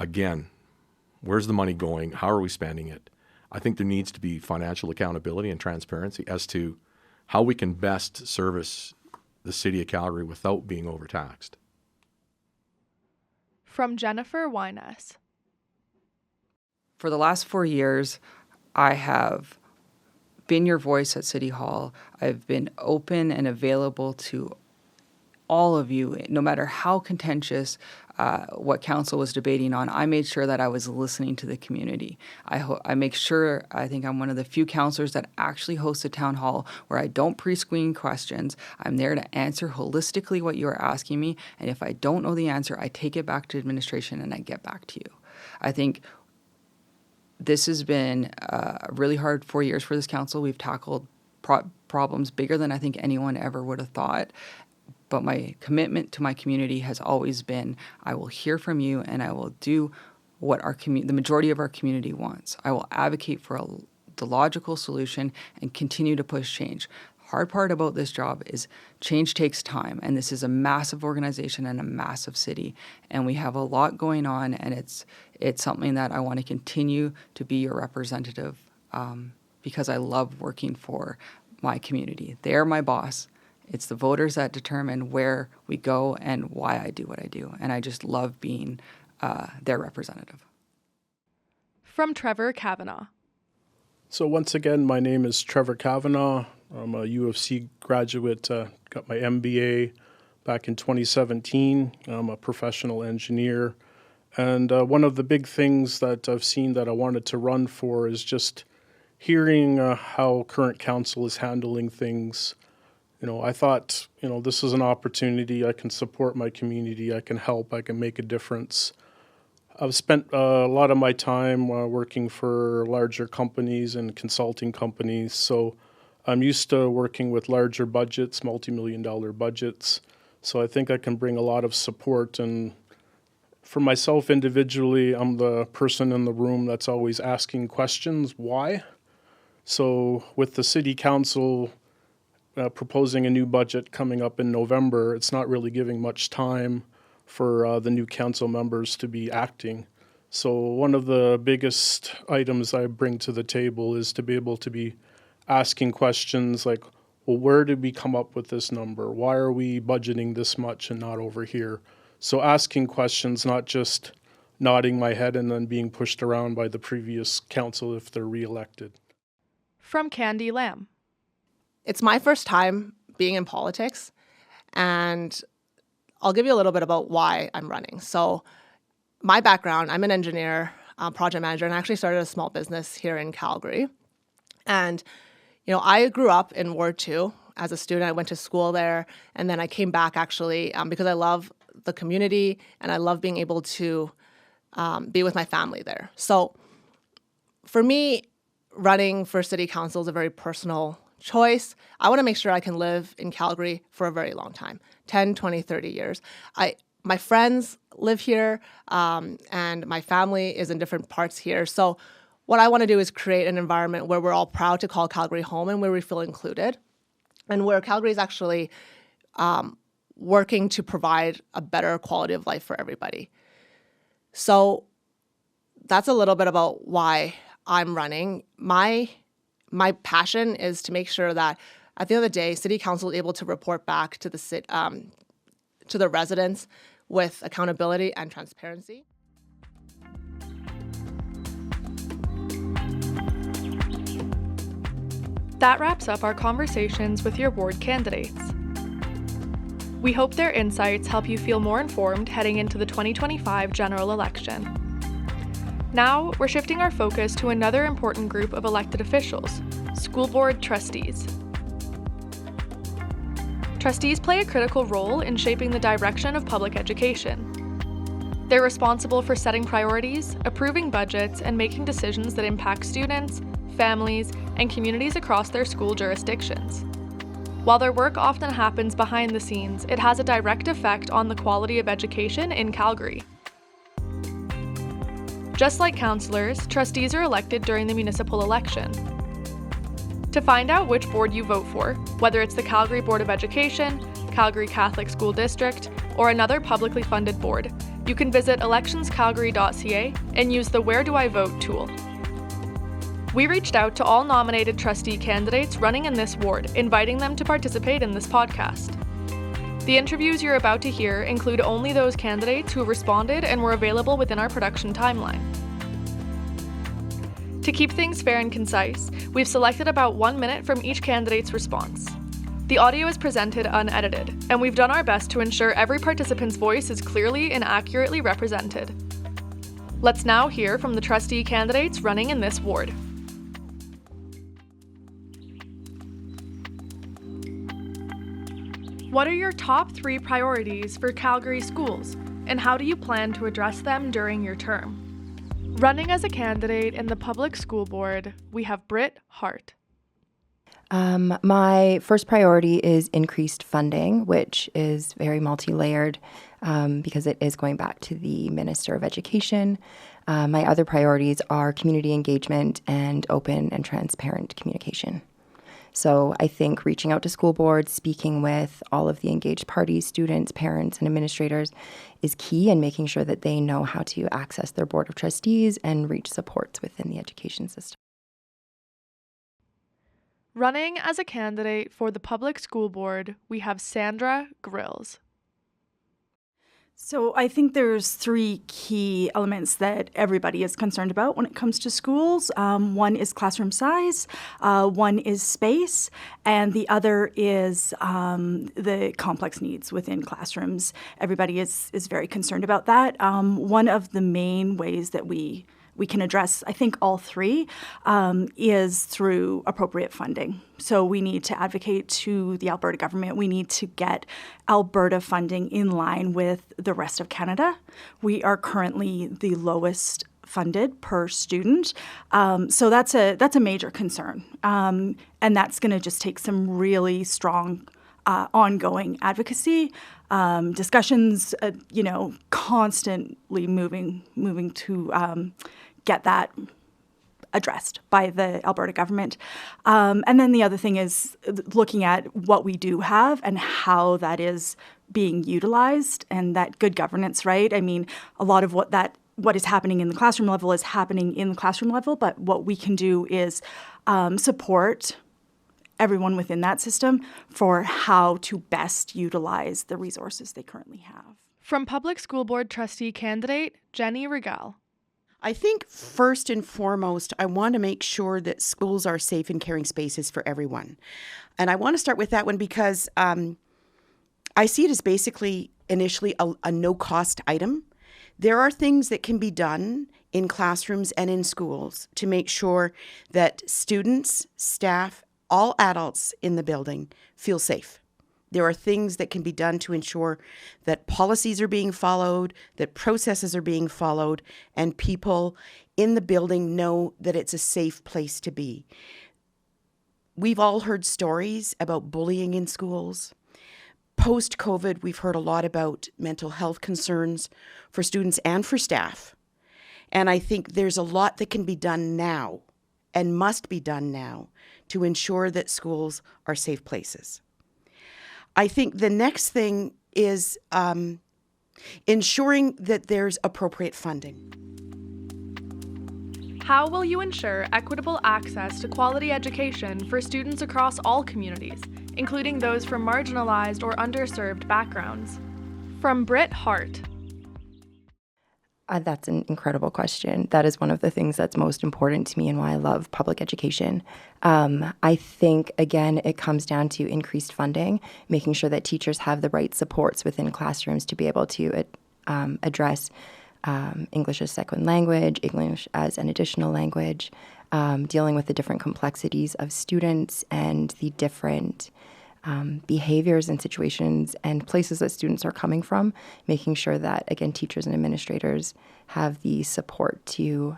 S4: Again, where's the money going? How are we spending it? I think there needs to be financial accountability and transparency as to how we can best service the city of Calgary without being overtaxed.
S1: From Jennifer Wyness.
S5: For the last 4 years, I have been your voice at City Hall. I've been open and available to all of you, no matter how contentious what council was debating on. I made sure that I was listening to the community. I make sure, I think I'm one of the few councillors that actually hosts a town hall where I don't pre-screen questions. I'm there to answer holistically what you are asking me, and if I don't know the answer, I take it back to administration and I get back to you. I think this has been a really hard 4 years for this council. We've tackled problems bigger than I think anyone ever would have thought. But my commitment to my community has always been, I will hear from you and I will do what the majority of our community wants. I will advocate for the logical solution and continue to push change. Hard part about this job is change takes time, and this is a massive organization and a massive city, and we have a lot going on, and it's something that I want to continue to be your representative because I love working for my community. They're my boss. It's the voters that determine where we go and why I do what I do. And I just love being their representative.
S1: From Trevor Kavanaugh.
S6: So once again, my name is Trevor Kavanaugh. I'm a U of C graduate, got my MBA back in 2017. I'm a professional engineer. And one of the big things that I've seen that I wanted to run for is just hearing how current council is handling things. I thought, this is an opportunity. I can support my community. I can help. I can make a difference. I've spent a lot of my time working for larger companies and consulting companies. So I'm used to working with larger budgets, multi-million-dollar budgets. So I think I can bring a lot of support. And for myself individually, I'm the person in the room that's always asking questions, why? So with the city council proposing a new budget coming up in November, it's not really giving much time for the new council members to be acting. So one of the biggest items I bring to the table is to be able to be asking questions like, well, where did we come up with this number? Why are we budgeting this much and not over here? So asking questions, not just nodding my head and then being pushed around by the previous council if they're reelected.
S1: From Candy Lamb.
S7: It's my first time being in politics, and I'll give you a little bit about why I'm running. So my background, I'm an engineer, project manager, and I actually started a small business here in Calgary. And, I grew up in Ward 2 as a student. I went to school there, and then I came back actually because I love the community and I love being able to be with my family there. So for me, running for city council is a very personal choice. I want to make sure I can live in Calgary for a very long time, 10, 20, 30 years. My friends live here, and my family is in different parts here. So what I want to do is create an environment where we're all proud to call Calgary home and where we feel included, and where Calgary is actually working to provide a better quality of life for everybody. So that's a little bit about why I'm running. My passion is to make sure that at the end of the day, City Council is able to report back to the residents with accountability and transparency.
S1: That wraps up our conversations with your ward candidates. We hope their insights help you feel more informed heading into the 2025 general election. Now, we're shifting our focus to another important group of elected officials, school board trustees. Trustees play a critical role in shaping the direction of public education. They're responsible for setting priorities, approving budgets, and making decisions that impact students, families, and communities across their school jurisdictions. While their work often happens behind the scenes, it has a direct effect on the quality of education in Calgary. Just like councillors, trustees are elected during the municipal election. To find out which board you vote for, whether it's the Calgary Board of Education, Calgary Catholic School District, or another publicly funded board, you can visit electionscalgary.ca and use the Where Do I Vote tool. We reached out to all nominated trustee candidates running in this ward, inviting them to participate in this podcast. The interviews you're about to hear include only those candidates who responded and were available within our production timeline. To keep things fair and concise, we've selected about 1 minute from each candidate's response. The audio is presented unedited, and we've done our best to ensure every participant's voice is clearly and accurately represented. Let's now hear from the trustee candidates running in this ward. What are your top 3 priorities for Calgary schools, and how do you plan to address them during your term? Running as a candidate in the public school board, we have Britt Hart.
S8: My first priority is increased funding, which is very multi-layered because it is going back to the Minister of Education. My other priorities are community engagement and open and transparent communication. So I think reaching out to school boards, speaking with all of the engaged parties, students, parents, and administrators is key in making sure that they know how to access their board of trustees and reach supports within the education system.
S1: Running as a candidate for the public school board, we have Sandra Grills.
S9: So I think there's 3 key elements that everybody is concerned about when it comes to schools. One is classroom size, one is space, and the other is the complex needs within classrooms. Everybody is very concerned about that. One of the main ways that we can address, I think, all 3 is through appropriate funding. So we need to advocate to the Alberta government. We need to get Alberta funding in line with the rest of Canada. We are currently the lowest funded per student. So that's a major concern. And that's going to just take some really strong ongoing advocacy, discussions, constantly moving to get that addressed by the Alberta government. And then the other thing is looking at what we do have and how that is being utilized and that good governance, right? I mean, a lot of what is happening in the classroom level is happening in the classroom level, but what we can do is support everyone within that system for how to best utilize the resources they currently have.
S1: From Public School Board trustee candidate Jenny Regal.
S10: I think first and foremost, I want to make sure that schools are safe and caring spaces for everyone. And I want to start with that one because I see it as basically initially a no-cost item. There are things that can be done in classrooms and in schools to make sure that students, staff, all adults in the building feel safe. There are things that can be done to ensure that policies are being followed, that processes are being followed, and people in the building know that it's a safe place to be. We've all heard stories about bullying in schools. Post-COVID, we've heard a lot about mental health concerns for students and for staff. And I think there's a lot that can be done now and must be done now to ensure that schools are safe places. I think the next thing is ensuring that there's appropriate funding.
S1: How will you ensure equitable access to quality education for students across all communities, including those from marginalized or underserved backgrounds? From Britt Hart.
S8: That's an incredible question. That is one of the things that's most important to me and why I love public education. I think, again, it comes down to increased funding, making sure that teachers have the right supports within classrooms to be able to address English as second language, English as an additional language, dealing with the different complexities of students and the different behaviors and situations and places that students are coming from, making sure that, again, teachers and administrators have the support to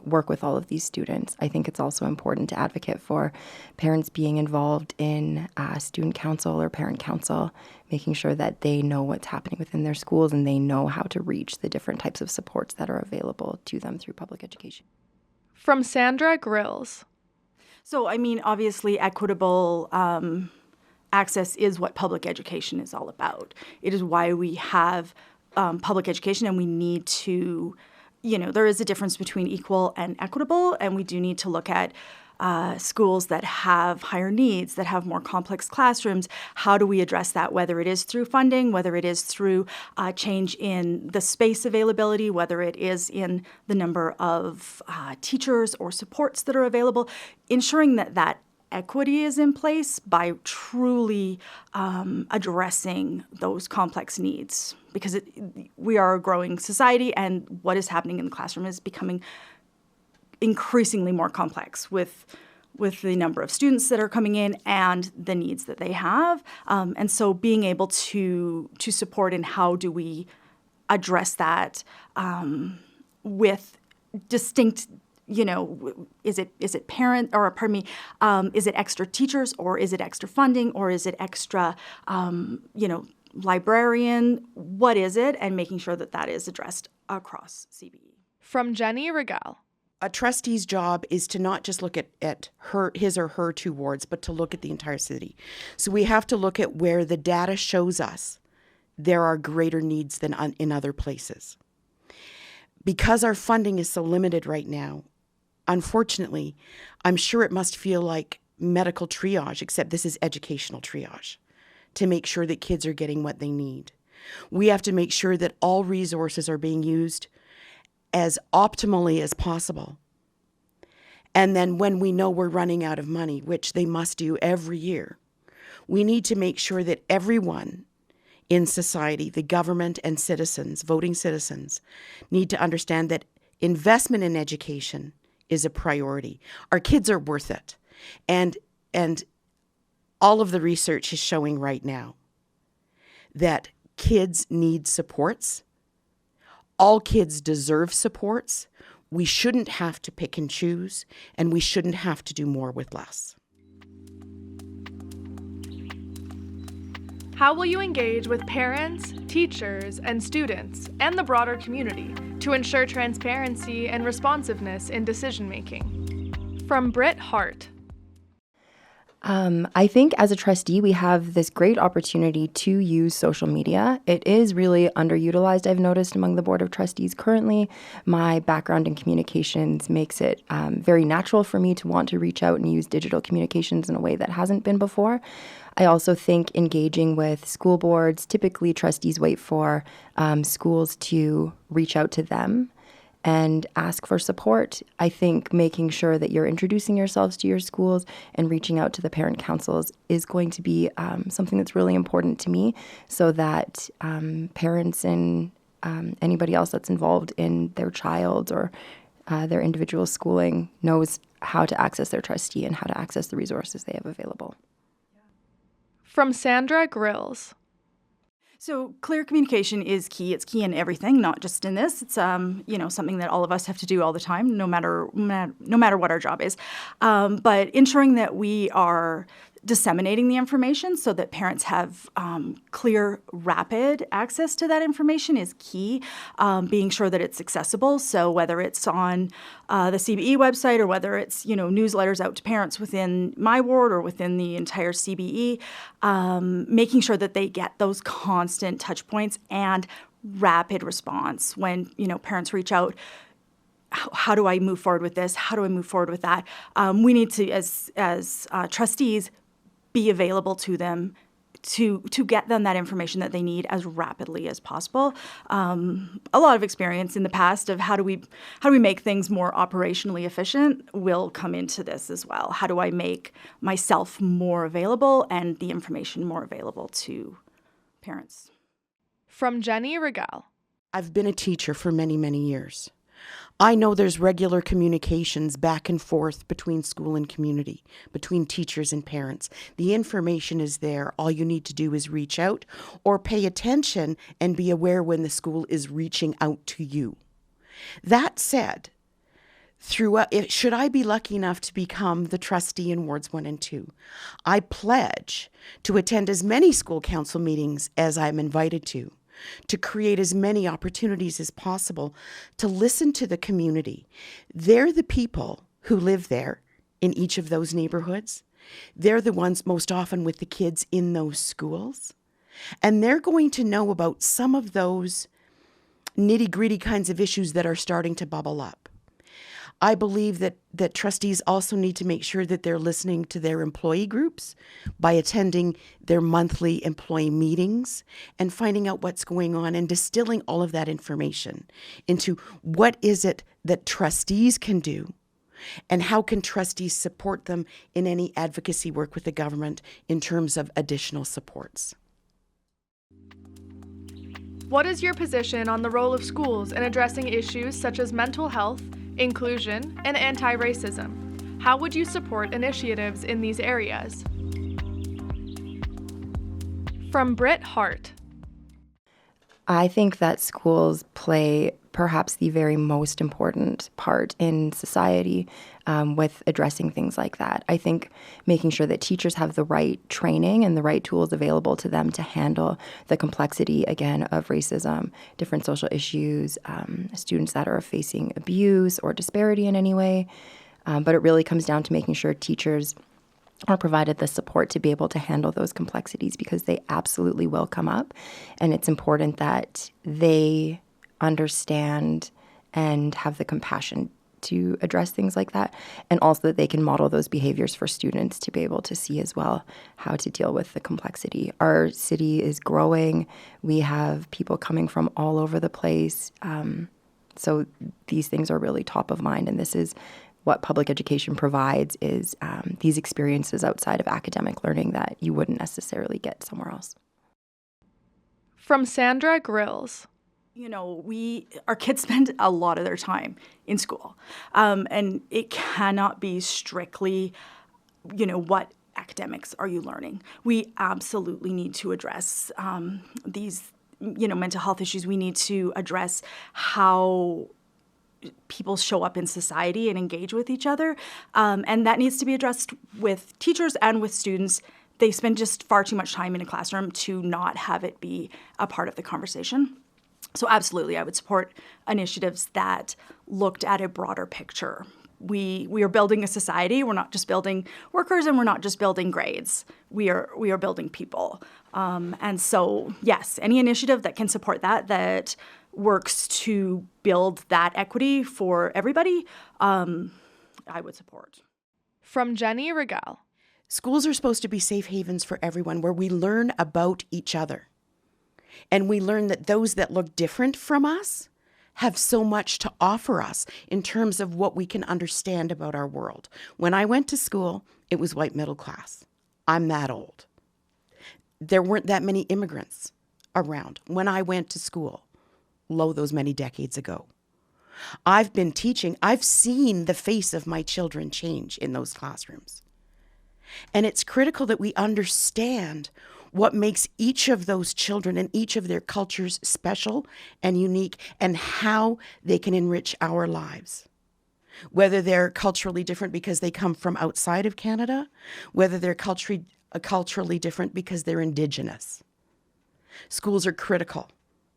S8: work with all of these students. I think it's also important to advocate for parents being involved in student council or parent council, making sure that they know what's happening within their schools and they know how to reach the different types of supports that are available to them through public education.
S1: From Sandra Grills.
S9: So, I mean, obviously equitable access is what public education is all about. It is why we have public education, and we need to, there is a difference between equal and equitable, and we do need to look at schools that have higher needs, that have more complex classrooms. How do we address that, whether it is through funding, whether it is through change in the space availability, whether it is in the number of teachers or supports that are available, ensuring that equity is in place by truly addressing those complex needs, because we are a growing society, and what is happening in the classroom is becoming increasingly more complex with the number of students that are coming in and the needs that they have. And so being able to support in how do we address that with distinct, is it parent, or pardon me, is it extra teachers, or is it extra funding, or is it extra, librarian? What is it? And making sure that is addressed across CBE.
S1: From Jenny Regal.
S10: A trustee's job is to not just look at his or her two wards, but to look at the entire city. So we have to look at where the data shows us there are greater needs than in other places. Because our funding is so limited right now, unfortunately, I'm sure it must feel like medical triage, except this is educational triage, to make sure that kids are getting what they need. We have to make sure that all resources are being used as optimally as possible. And then when we know we're running out of money, which they must do every year, we need to make sure that everyone in society, the government and citizens, voting citizens, need to understand that investment in education is a priority. Our kids are worth it. And all of the research is showing right now that kids need supports. All kids deserve supports. We shouldn't have to pick and choose, and we shouldn't have to do more with less.
S1: How will you engage with parents, teachers, and students, and the broader community to ensure transparency and responsiveness in decision-making? From Britt Hart.
S8: I think as a trustee, we have this great opportunity to use social media. It is really underutilized, I've noticed, among the Board of Trustees currently. My background in communications makes it very natural for me to want to reach out and use digital communications in a way that hasn't been before. I also think engaging with school boards, typically trustees wait for schools to reach out to them and ask for support. I think making sure that you're introducing yourselves to your schools and reaching out to the parent councils is going to be something that's really important to me, so that parents and anybody else that's involved in their child or their individual schooling knows how to access their trustee and how to access the resources they have available.
S1: From Sandra Grills.
S9: So clear communication is key. It's key in everything, not just in this. It's something that all of us have to do all the time, no matter what our job is. But ensuring that we are disseminating the information so that parents have clear, rapid access to that information is key. Being sure that it's accessible. So whether it's on the CBE website or whether it's newsletters out to parents within my ward or within the entire CBE, making sure that they get those constant touch points and rapid response when parents reach out. how do I move forward with this? How do I move forward with that? We need to, as trustees, be available to them to get them that information that they need as rapidly as possible. A lot of experience in the past of how do we make things more operationally efficient will come into this as well. How do I make myself more available and the information more available to parents?
S1: From Jenny Regal.
S10: I've been a teacher for many, many years. I know there's regular communications back and forth between school and community, between teachers and parents. The information is there. All you need to do is reach out or pay attention and be aware when the school is reaching out to you. That said, should I be lucky enough to become the trustee in Wards 1 and 2, I pledge to attend as many school council meetings as I'm invited to create as many opportunities as possible, to listen to the community. They're the people who live there in each of those neighborhoods. They're the ones most often with the kids in those schools. And they're going to know about some of those nitty-gritty kinds of issues that are starting to bubble up. I believe that trustees also need to make sure that they're listening to their employee groups by attending their monthly employee meetings and finding out what's going on and distilling all of that information into what is it that trustees can do and how can trustees support them in any advocacy work with the government in terms of additional supports.
S1: What is your position on the role of schools in addressing issues such as mental health, inclusion, and anti-racism? How would you support initiatives in these areas? From Britt Hart.
S8: I think that schools play perhaps the very most important part in society with addressing things like that. I think making sure that teachers have the right training and the right tools available to them to handle the complexity, again, of racism, different social issues, students that are facing abuse or disparity in any way. But it really comes down to making sure teachers are provided the support to be able to handle those complexities, because they absolutely will come up. And it's important that they understand and have the compassion to address things like that, and also that they can model those behaviors for students to be able to see as well how to deal with the complexity. Our city is growing. We have people coming from all over the place. So these things are really top of mind, and this is what public education provides, is these experiences outside of academic learning that you wouldn't necessarily get somewhere else.
S1: From Sandra Grills.
S9: You know, our kids spend a lot of their time in school, and it cannot be strictly, what academics are you learning? We absolutely need to address these, mental health issues. We need to address how people show up in society and engage with each other, and that needs to be addressed with teachers and with students. They spend just far too much time in a classroom to not have it be a part of the conversation. So absolutely, I would support initiatives that looked at a broader picture. We are building a society. We're not just building workers, and we're not just building grades. We are building people. And so, yes, any initiative that can support that works to build that equity for everybody, I would support.
S1: From Jenny Regal.
S10: Schools are supposed to be safe havens for everyone, where we learn about each other. And we learn that those that look different from us have so much to offer us in terms of what we can understand about our world. When I went to school, it was white middle class. I'm that old. There weren't that many immigrants around when I went to school, those many decades ago. I've been teaching. I've seen the face of my children change in those classrooms. And it's critical that we understand what makes each of those children and each of their cultures special and unique, and how they can enrich our lives. Whether they're culturally different because they come from outside of Canada, whether they're culturally different because they're Indigenous. Schools are critical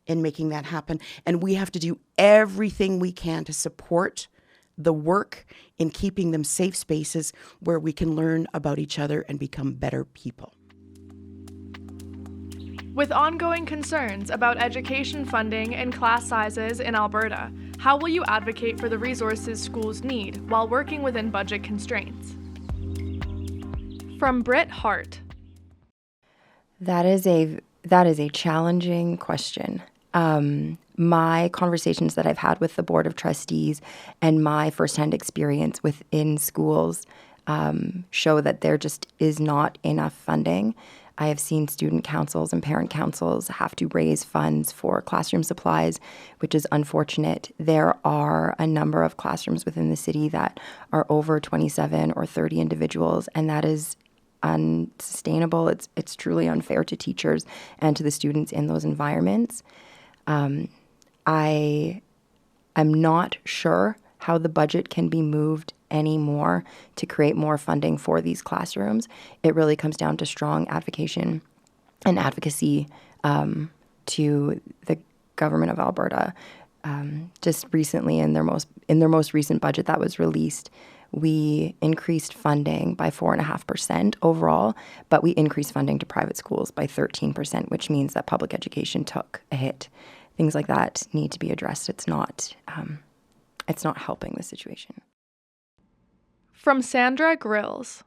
S10: in making that happen, and we have to do everything we can to support the work in keeping them safe spaces where we can learn about each other and become better people.
S1: With ongoing concerns about education funding and class sizes in Alberta, How will you advocate for the resources schools need while working within budget constraints? From Britt Hart.
S8: That is a challenging question. My conversations that I've had with the Board of Trustees and my firsthand experience within schools show that there just is not enough funding. I have seen student councils and parent councils have to raise funds for classroom supplies, which is unfortunate. There are a number of classrooms within the city that are over 27 or 30 individuals, and that is unsustainable. It's truly unfair to teachers and to the students in those environments. I am not sure how the budget can be moved anymore to create more funding for these classrooms. It really comes down to strong advocacy to the government of Alberta. Just recently, in their most recent budget that was released, we increased funding by 4.5% overall, but we increased funding to private schools by 13%, which means that public education took a hit. Things like that need to be addressed. It's not helping the situation.
S1: From Sandra Grills.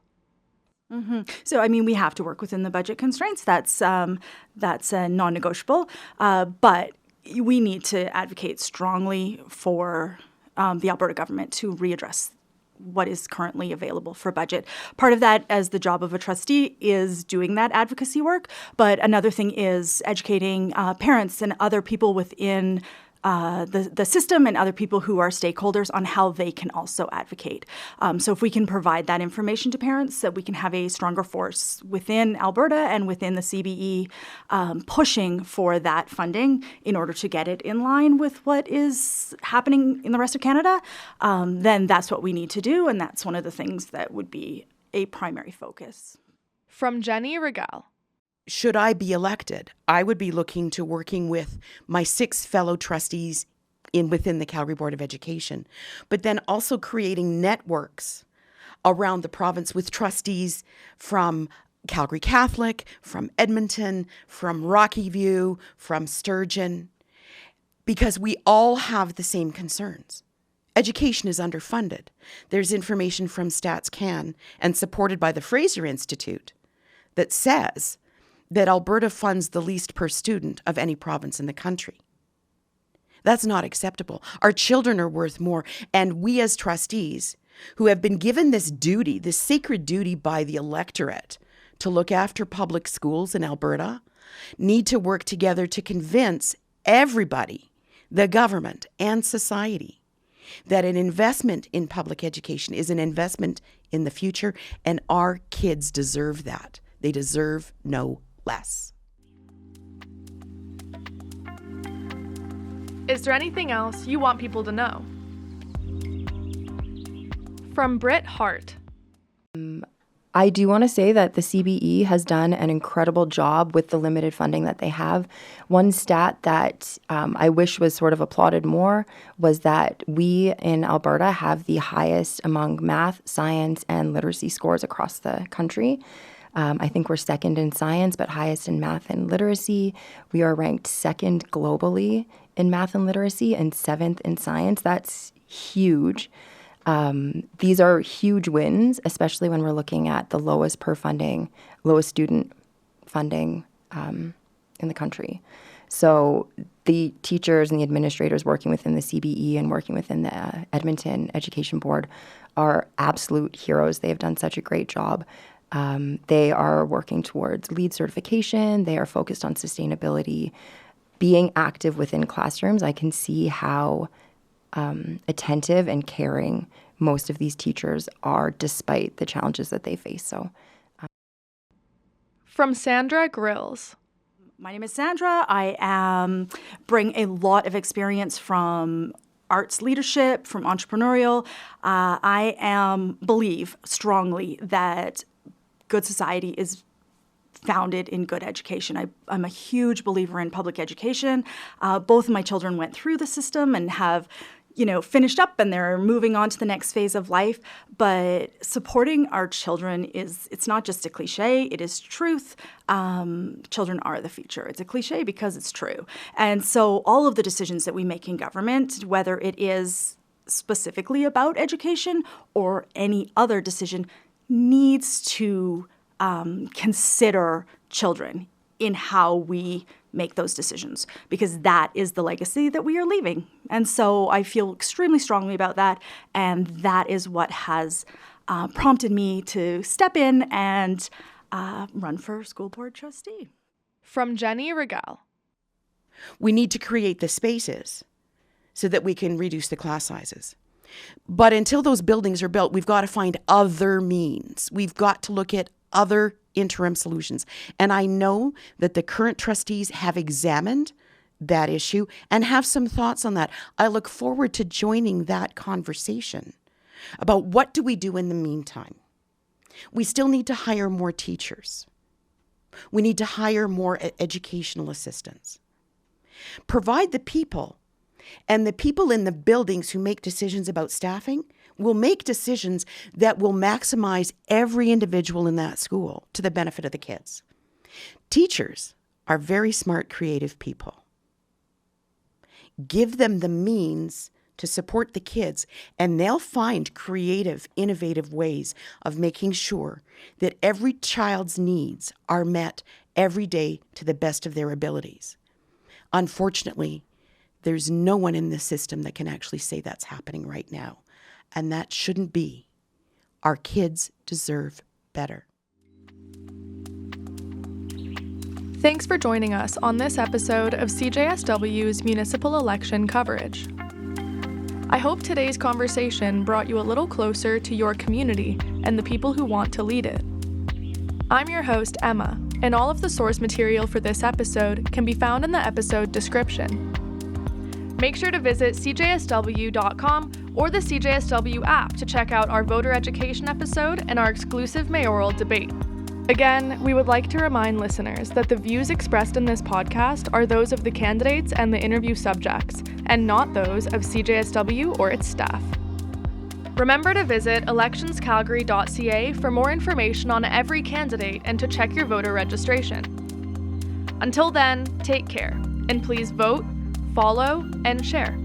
S9: Mm-hmm. So, I mean, we have to work within the budget constraints. That's non-negotiable. But we need to advocate strongly for the Alberta government to readdress what is currently available for budget. Part of that, as the job of a trustee, is doing that advocacy work. But another thing is educating parents and other people within the system and other people who are stakeholders on how they can also advocate. So if we can provide that information to parents, that we can have a stronger force within Alberta and within the CBE pushing for that funding in order to get it in line with what is happening in the rest of Canada, then that's what we need to do, and that's one of the things that would be a primary focus.
S1: From Jenny Regal.
S10: Should I be elected, I would be looking to working with my 6 fellow trustees within the Calgary Board of Education, but then also creating networks around the province with trustees from Calgary Catholic, from Edmonton, from Rocky View, from Sturgeon, because we all have the same concerns. Education is underfunded. There's information from Stats Can and supported by the Fraser Institute that says that Alberta funds the least per student of any province in the country. That's not acceptable. Our children are worth more, and we as trustees who have been given this duty, this sacred duty by the electorate to look after public schools in Alberta, need to work together to convince everybody, the government and society, that an investment in public education is an investment in the future, and our kids deserve that. They deserve no less.
S1: Is there anything else you want people to know? From Britt Hart.
S8: I do want to say that the CBE has done an incredible job with the limited funding that they have. One stat that I wish was sort of applauded more was that we in Alberta have the highest among math, science, and literacy scores across the country. I think we're second in science, but highest in math and literacy. We are ranked second globally in math and literacy and 7th in science. That's huge. These are huge wins, especially when we're looking at the lowest student funding in the country. So the teachers and the administrators working within the CBE and working within the Edmonton Education Board are absolute heroes. They have done such a great job. They are working towards LEED certification. They are focused on sustainability. Being active within classrooms, I can see how attentive and caring most of these teachers are despite the challenges that they face. So,
S1: From Sandra Grills.
S9: My name is Sandra. I bring a lot of experience from arts leadership, from entrepreneurial. I believe strongly that good society is founded in good education. I'm a huge believer in public education. Both of my children went through the system and have finished up and they're moving on to the next phase of life. But supporting our children it's not just a cliche, it is truth. Children are the future. It's a cliche because it's true. And so all of the decisions that we make in government, whether it is specifically about education or any other decision, needs to consider children in how we make those decisions, because that is the legacy that we are leaving. And so I feel extremely strongly about that, and that is what has prompted me to step in and run for school board trustee.
S1: From Jenny Regal.
S10: We need to create the spaces so that we can reduce the class sizes. But until those buildings are built, we've got to find other means. We've got to look at other interim solutions. And I know that the current trustees have examined that issue and have some thoughts on that. I look forward to joining that conversation about what do we do in the meantime. We still need to hire more teachers. We need to hire more educational assistants. Provide the people, and the people in the buildings who make decisions about staffing will make decisions that will maximize every individual in that school to the benefit of the kids. Teachers are very smart, creative people. Give them the means to support the kids, and they'll find creative, innovative ways of making sure that every child's needs are met every day to the best of their abilities. Unfortunately, there's no one in the system that can actually say that's happening right now. And that shouldn't be. Our kids deserve better.
S1: Thanks for joining us on this episode of CJSW's Municipal Election Coverage. I hope today's conversation brought you a little closer to your community and the people who want to lead it. I'm your host, Emma, and all of the source material for this episode can be found in the episode description. Make sure to visit cjsw.com or the CJSW app to check out our voter education episode and our exclusive mayoral debate. Again, we would like to remind listeners that the views expressed in this podcast are those of the candidates and the interview subjects, and not those of CJSW or its staff. Remember to visit electionscalgary.ca for more information on every candidate and to check your voter registration. Until then, take care, and please vote, follow, and share.